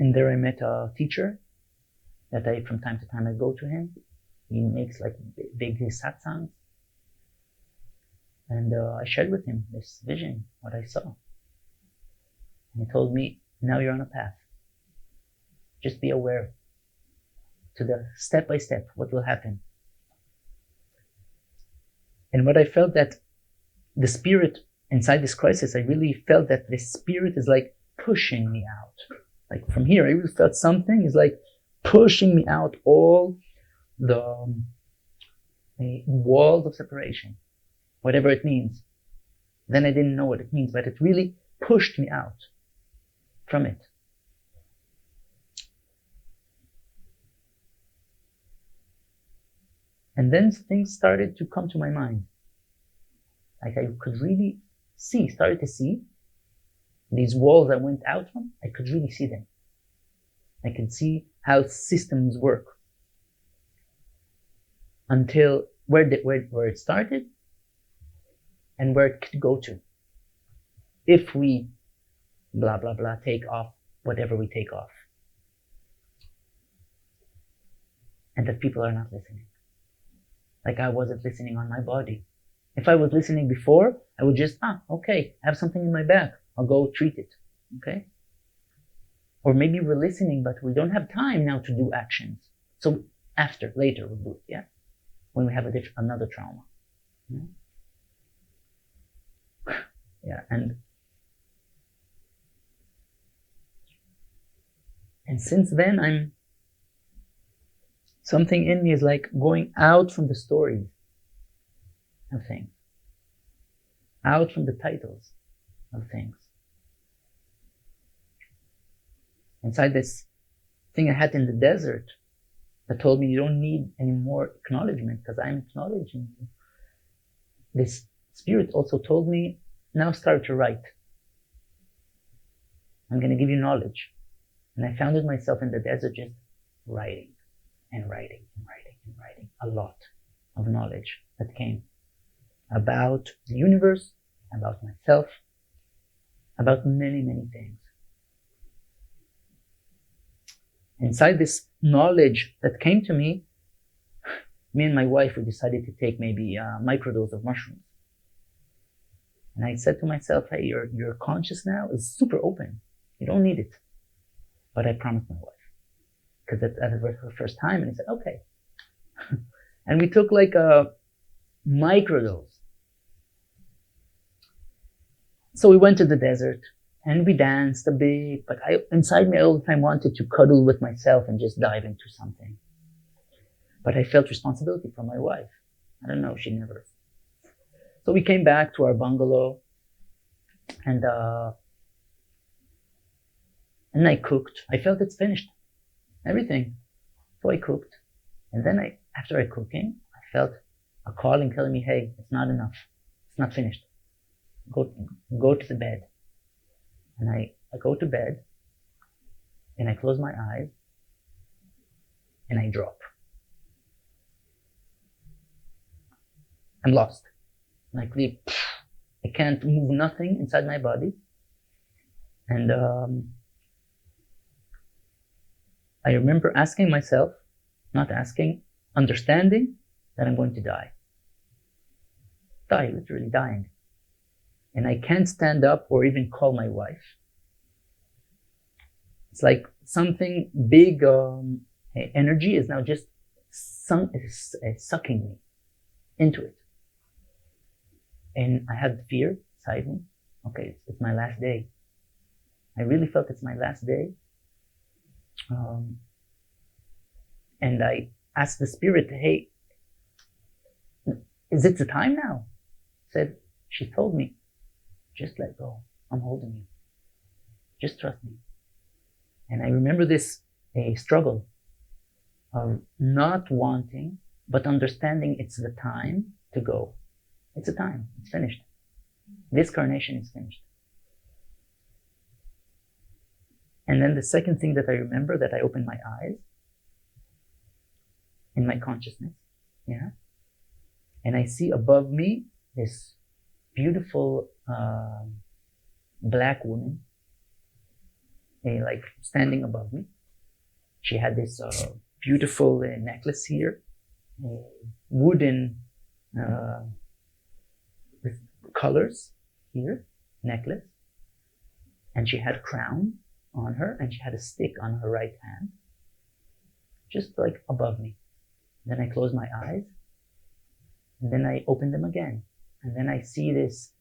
And there I met a teacher that from time to time I go to him. He makes like big satsangs. And I shared with him this vision, what I saw. And he told me, now you're on a path. Just be aware to the step by step, what will happen. And what I felt that the spirit inside this crisis, I really felt that the spirit is like pushing me out. Like from here, I really felt something is like pushing me out all the walls of separation, whatever it means. Then I didn't know what it means, but it really pushed me out from it. And then things started to come to my mind. Like I could really started to see these walls I went out from. I could really see them. I could see how systems work until where it started and where it could go to if we blah blah blah take off whatever we take off, and that people are not listening. Like I wasn't listening on my body. If I was listening before, I would just okay, I have something in my back, I'll go treat it. Okay, or maybe we're listening but we don't have time now to do actions, so later we'll do it. Yeah, when we have another trauma. Yeah, and since then something in me is like going out from the stories of things, out from the titles of things. Inside this thing I had in the desert that told me you don't need any more acknowledgement because I'm acknowledging you. This spirit also told me, now start to write. I'm going to give you knowledge. And I found myself in the desert just writing and writing and writing and writing a lot of knowledge that came about the universe, about myself, about many, many things. Inside this knowledge that came to me and my wife, we decided to take maybe a microdose of mushrooms. And I said to myself, hey, your conscious now is super open. You don't need it. But I promised my wife, because that was her first time, and I said, okay. And we took like a microdose. So we went to the desert, and we danced a bit, but inside me all the time wanted to cuddle with myself and just dive into something. But I felt responsibility for my wife. I don't know, she never. So we came back to our bungalow, and I cooked. I felt it's finished, everything. So I cooked, and then after cooking, I felt a calling telling me, hey, it's not enough. It's not finished. Go to the bed. And I go to bed, and I close my eyes, and I drop. I'm lost. Like I can't move nothing inside my body. And I remember asking myself, understanding that I'm going to die. Literally dying. And I can't stand up or even call my wife. It's like something big energy is now just sucking me into it. And I had fear inside me. Okay, it's my last day. I really felt it's my last day. And I asked the spirit, hey, is it the time now? She told me, just let go. I'm holding you. Just trust me. And I remember this struggle of not wanting, but understanding it's the time to go. It's a time. It's finished. This carnation is finished. And then the second thing that I remember, that I opened my eyes in my consciousness, yeah, and I see above me this beautiful black woman, like standing above me. She had this beautiful necklace here, wooden with colors here, necklace, and she had a crown on her, and she had a stick on her right hand, just like above me. Then I closed my eyes, and then I opened them again, and then I see this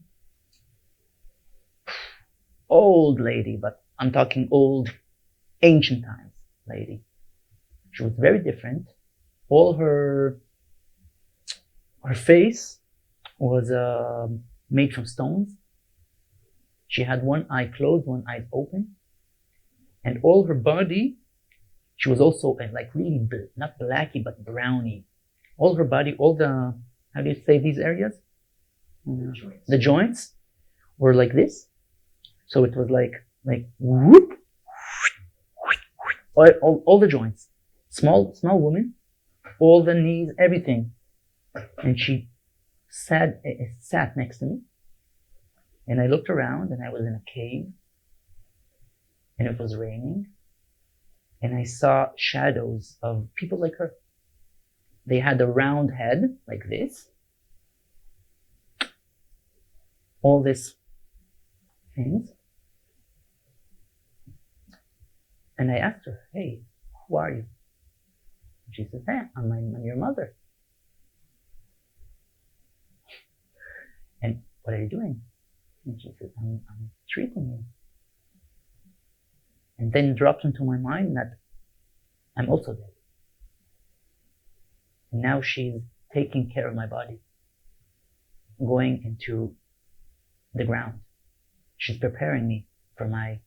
old lady, but I'm talking old, ancient times lady. She was very different. All her face was made from stones. She had one eye closed, one eye open. And all her body, she was also like really, not blacky, but browny. All her body, all the, how do you say these areas? The joints. The joints were like this. So it was like whoop, all the joints. Small woman, all the knees, everything. And she sat next to me. And I looked around and I was in a cave. And it was raining. And I saw shadows of people like her. They had a round head like this. All these things. And I asked her, hey, who are you? And she said, hey, I'm your mother. And what are you doing? And she said, I'm treating you. And then it dropped into my mind that I'm also dead. And now she's taking care of my body, going into the ground. She's preparing me for my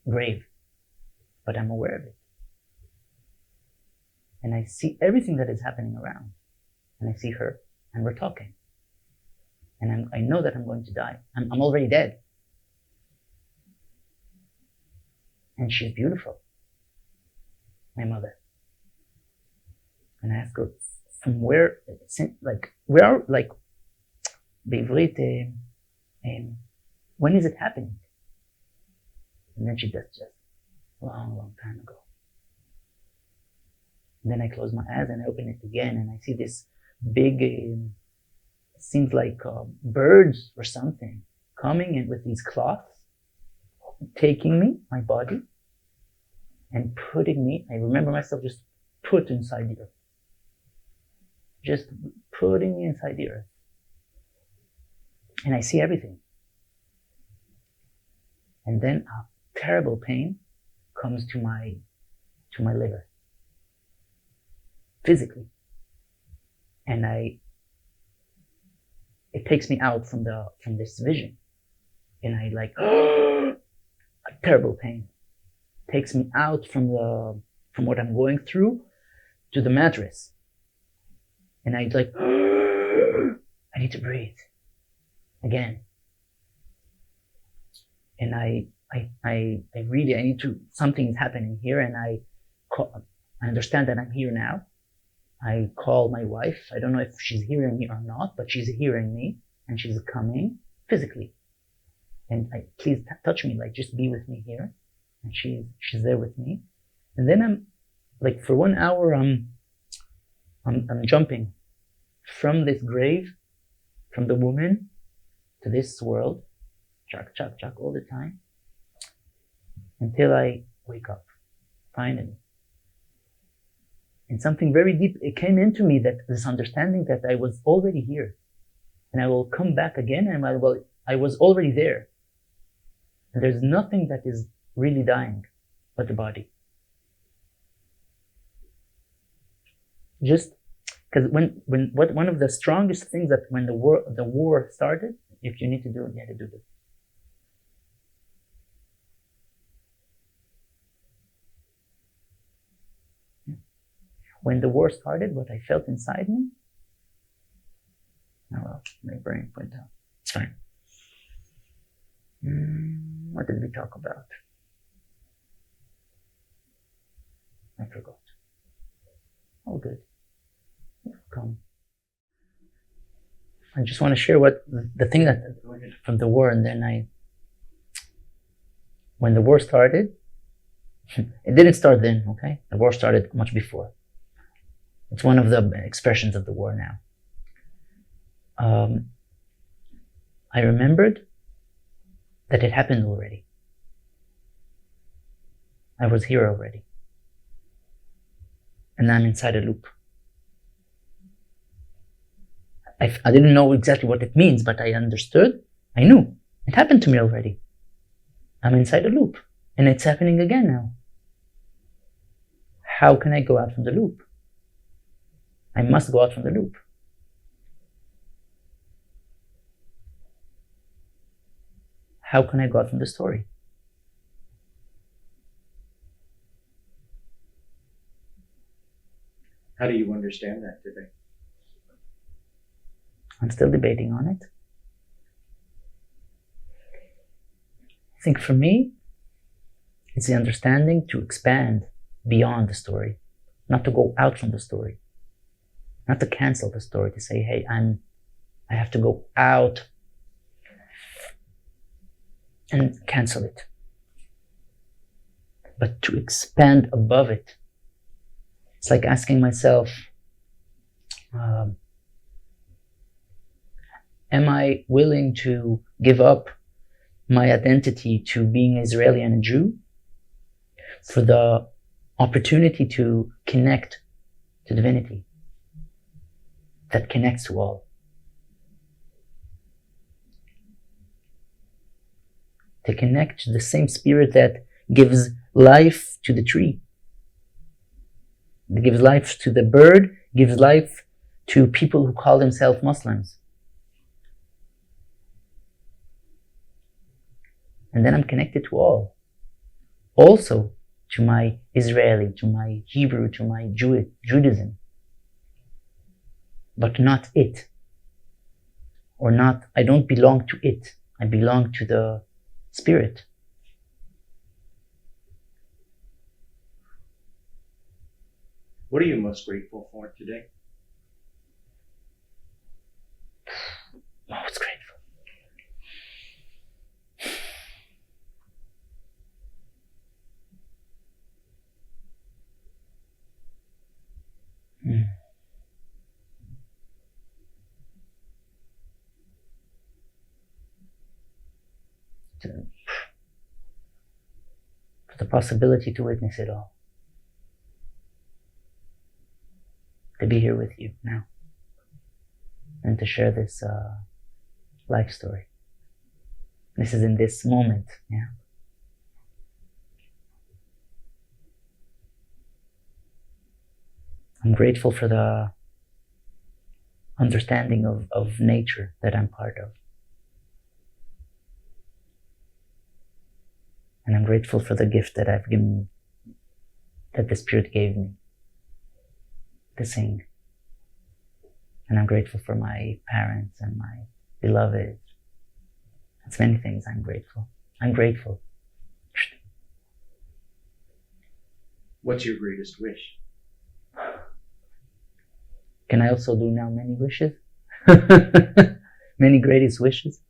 grave, but I'm aware of it. And I see everything that is happening around. And I see her, and we're talking. And I know that I'm going to die. I'm already dead. And she's beautiful, my mother. And I asked her, from where, בעברית, when is it happening? And then she said, just long time ago. And then I close my eyes and I open it again and I see this big, seems like birds or something, coming in with these cloths, taking me, my body, and putting me, I remember myself just put inside the earth. Just putting me inside the earth. And I see everything. And then a terrible pain comes to my liver. Physically. And it takes me out from this vision. And I a terrible pain. Takes me out from what I'm going through to the mattress. And I I need to breathe again. And I need to, something is happening here, and I understand that I'm here now. I call my wife. I don't know if she's hearing me or not, but she's hearing me, and she's coming physically. And please touch me, just be with me here. And she's there with me. And then I'm for 1 hour, I'm jumping from this grave, from the woman to this world, chak, all the time, until I wake up, finally. And something very deep, it came into me, that this understanding that I was already here, and I will come back again, and I was already there. And there's nothing that is really dying but the body. Just because one of the strongest things that when the war started, if you need to do it, you had to do this. When the war started, what I felt inside me, oh well, my brain went down. It's fine. What did we talk about? I forgot. All good. Come. I just want to share what the thing that from the war, and then when the war started, it didn't start then, okay? The war started much before. It's one of the expressions of the war now. I remembered that it happened already. I was here already. And I'm inside a loop. I didn't know exactly what it means, but I understood. I knew. It happened to me already. I'm inside a loop. And it's happening again now. How can I go out from the loop? I must go out from the loop. How can I go out from the story? How do you understand that today? I'm still debating on it. I think for me, it's the understanding to expand beyond the story, not to go out from the story, not to cancel the story, to say, hey, I have to go out and cancel it, but to expand above it. It's like asking myself, am I willing to give up my identity to being Israeli and a Jew for the opportunity to connect to divinity that connects to all? To connect to the same spirit that gives life to the tree, that gives life to the bird, gives life to people who call themselves Muslims. And then I'm connected to all. Also to my Israeli, to my Hebrew, to my Judaism. But not it. Or not, I don't belong to it. I belong to the Spirit. What are you most grateful for today? Most grateful. For the possibility to witness it all. To be here with you now. And to share this life story. This is in this moment, yeah. I'm grateful for the understanding of nature that I'm part of. And I'm grateful for the gift that I've given, that the Spirit gave me, to sing. And I'm grateful for my parents and my beloved. It's many things I'm grateful. I'm grateful. What's your greatest wish? Can I also do now many wishes? Many greatest wishes?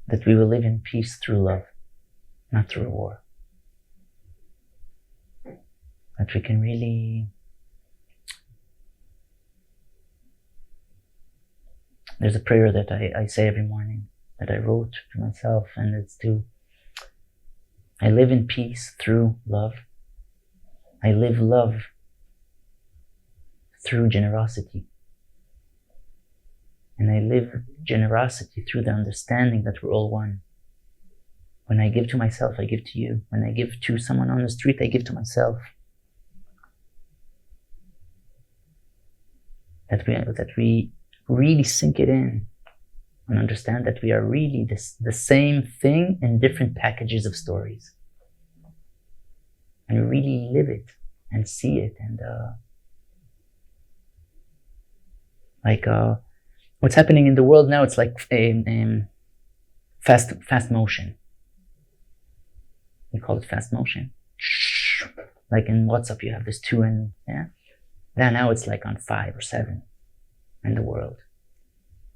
That we will live in peace through love, not through war. That we can really... There's a prayer that I say every morning, that I wrote to myself, and it's to... I live in peace through love. I live love through generosity. And I live generosity through the understanding that we're all one. When I give to myself, I give to you. When I give to someone on the street, I give to myself. That we really sink it in and understand that we are really the same thing in different packages of stories. And we really live it and see it. And what's happening in the world now, it's like fast motion. We call it fast motion. Like in WhatsApp, you have this 2 and yeah. Then now it's like on 5 or 7 in the world.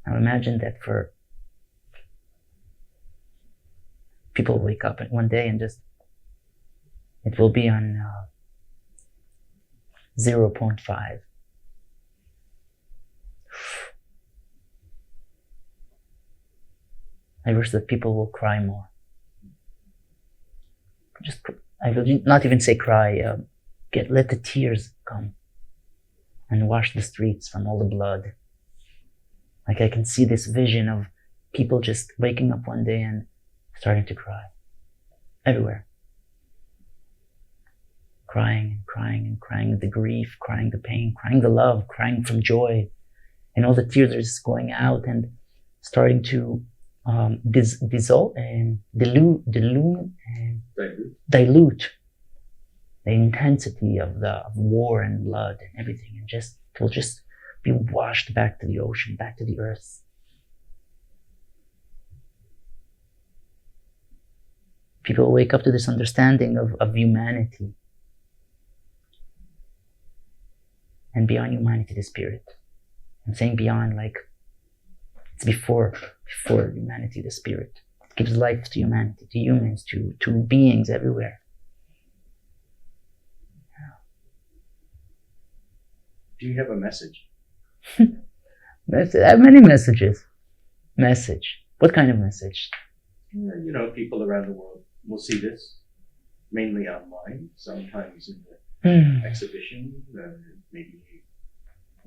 Now imagine that for people wake up one day and just, it will be on 0.5. I wish that people will cry more. I will not even say cry, let the tears come and wash the streets from all the blood. Like I can see this vision of people just waking up one day and starting to cry. Everywhere. Crying and crying and crying the grief, crying the pain, crying the love, crying from joy. and all the tears are just going out and starting to dissolve and dilute the intensity of war and blood and everything, and it will just be washed back to the ocean, back to the earth. People wake up to this understanding of humanity, and beyond humanity, the spirit. I'm saying beyond, like it's before humanity, the spirit. It gives life to humanity, to humans, to beings everywhere. Do you have a message? I have many messages. Message. What kind of message? People around the world will see this, mainly online, sometimes in the exhibition, maybe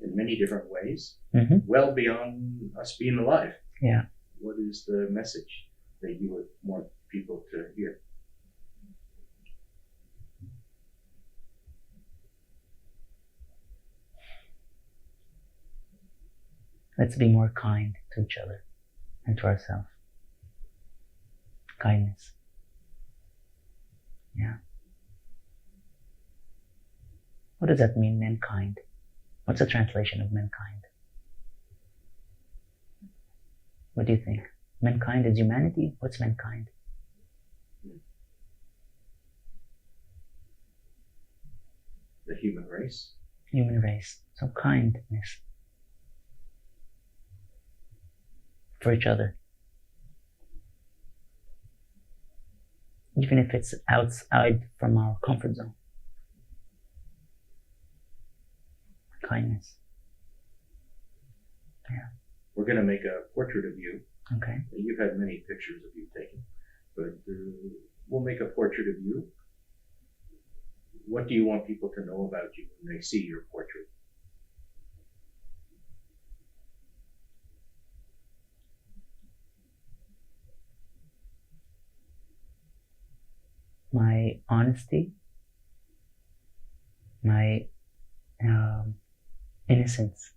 in many different ways, well beyond us being alive. Yeah. What is the message that you would want people to hear? Let's be more kind to each other and to ourselves. Kindness. Yeah. What does that mean, mankind? What's the translation of mankind? What do you think? Mankind is humanity? What's mankind? The human race. Human race. So kindness. For each other. Even if it's outside from our comfort zone. Kindness. Yeah. We're going to make a portrait of you. Okay. You've had many pictures of you taken, but we'll make a portrait of you. What do you want people to know about you when they see your portrait? My honesty, my innocence,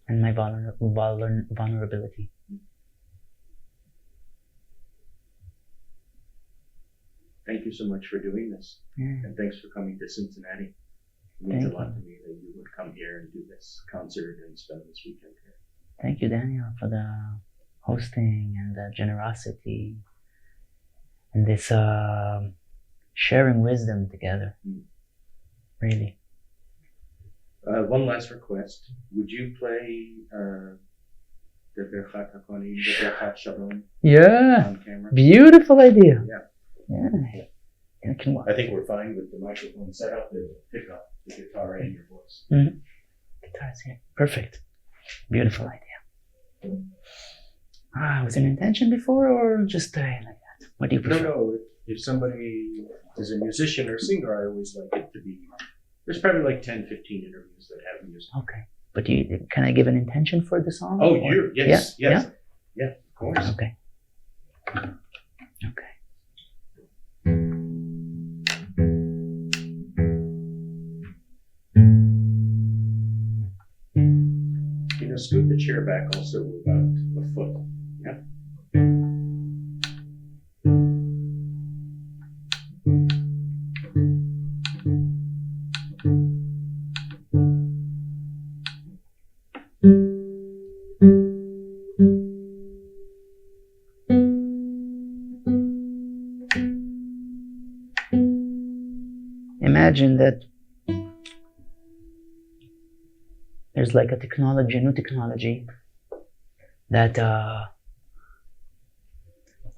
and my vulnerability. Thank you so much for doing this. Yeah. And thanks for coming to Cincinnati. It means a lot to me that you would come here and do this concert and spend this weekend here. Thank you, Daniel, for the hosting and the generosity and this sharing wisdom together. Really. One last request. Would you play the Birchat HaKohanim, the Birchat Shalom on camera? Beautiful idea. Yeah. I think we're fine with the microphone set up to pick up the guitar and your voice. Guitar's here. Perfect. Beautiful idea. Was it an intention before or just like that? What do you prefer? No. If somebody is a musician or singer, I always like it to be. There's probably like 10, 15 interviews that have music. Okay. But can I give an intention for the song? Oh, yes. Yeah, of course. Okay. Scoot the chair back also about a foot. Yeah. Imagine that there's like a new technology that,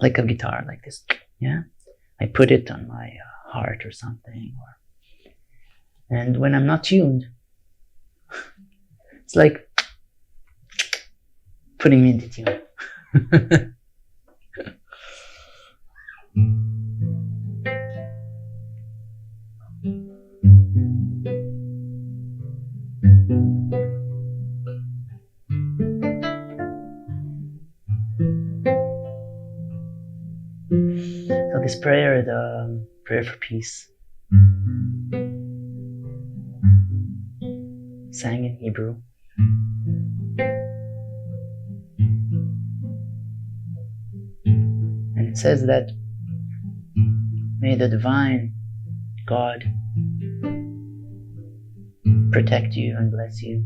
like a guitar like this, yeah? I put it on my heart or something, and when I'm not tuned, it's like putting me into tune. So this prayer is a prayer for peace. Sang in Hebrew. it says that may the divine God protect you and bless you.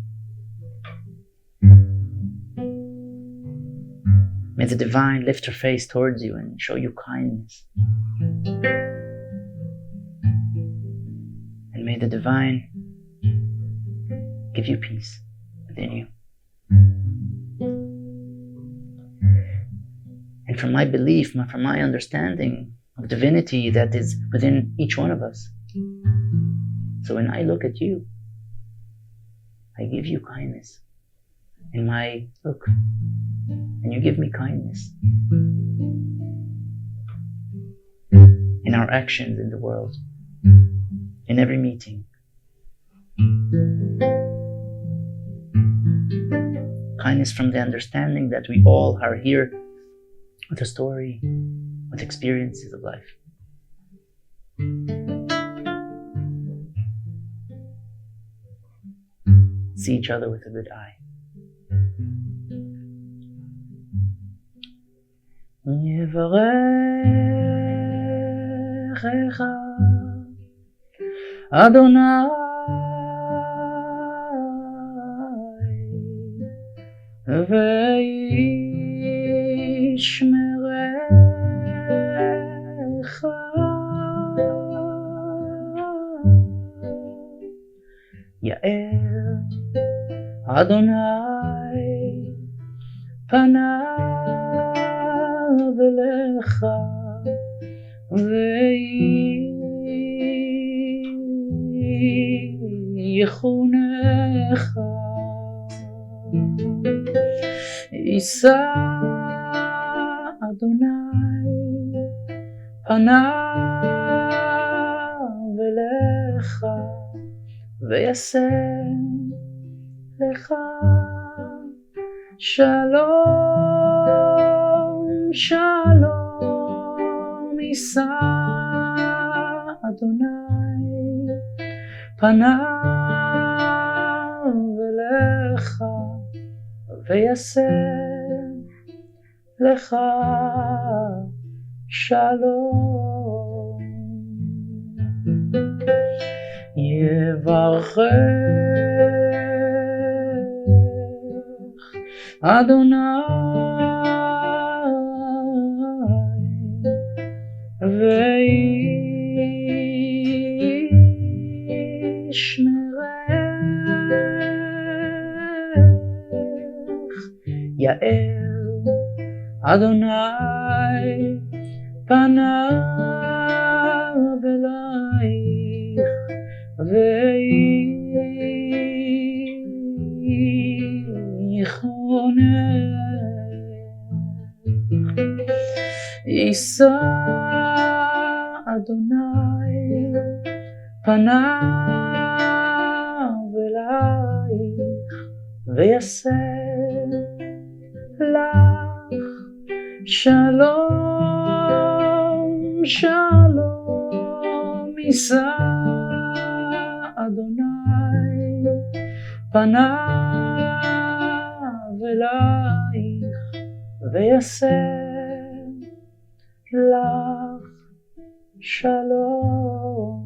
May the divine lift her face towards you and show you kindness. And may the divine give you peace within you. And from my belief, from my understanding of divinity that is within each one of us. So when I look at you, I give you kindness. In my look, and you give me kindness. In our actions in the world, in every meeting. Kindness from the understanding that we all are here with a story, with experiences of life. See each other with a good eye. יברכך אדוני וישמרך יאר אדוני פניו אליך ויחונך יישא אדוני פניו אליך וישם לך שלום שלום יישא אדוני פניו אליך וישם לך שלום. יברכך אדוני וישמרך יאר אדוני פניו אלייך ויחונך יישא אדוני פניו אלייך וישם לך שלום שלום יישא אדוני פניו אלייך וישם לך שלום.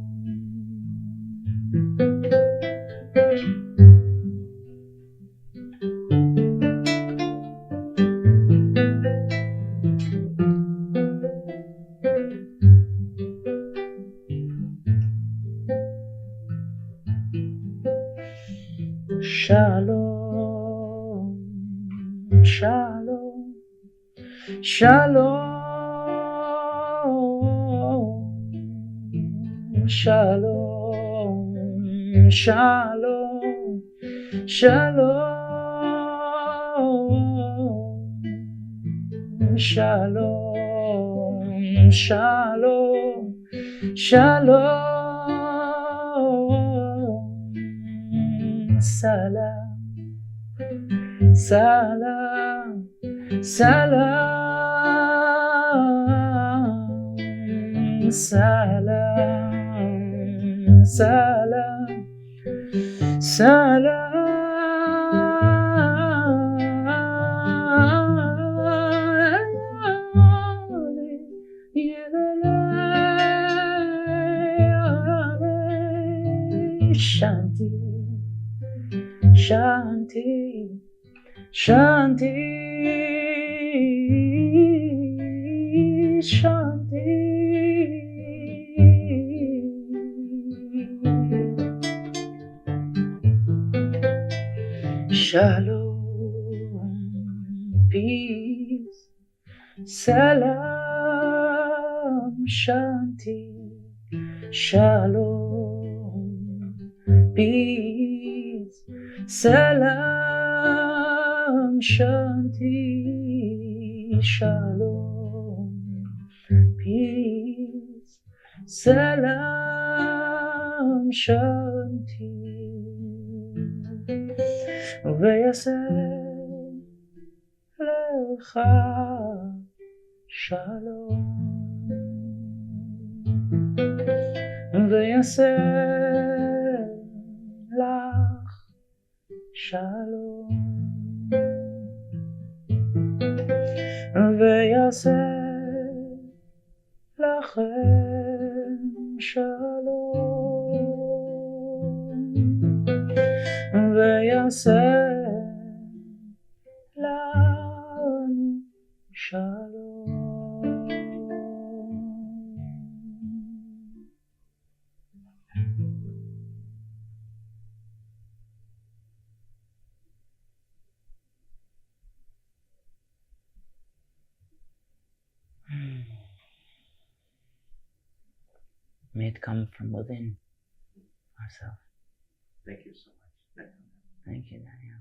Shalom, shalom, shalom, shalom, shalom, shalom, shalom, shalom, shalom. Salam, salam, salam, salam, salam, salam. Shanti, Shanti, Shanti. Shalom, peace, salam, Shanti, Shalom, peace, salam, Shanti, Shalom, peace, salam, Shanti. ויעשה לך שלום, ויעשה לך שלום, ויעשה לכם שלום, ויעשה לנו שלום. May it come from within ourselves. Thank you so much. Thank you, Daniel.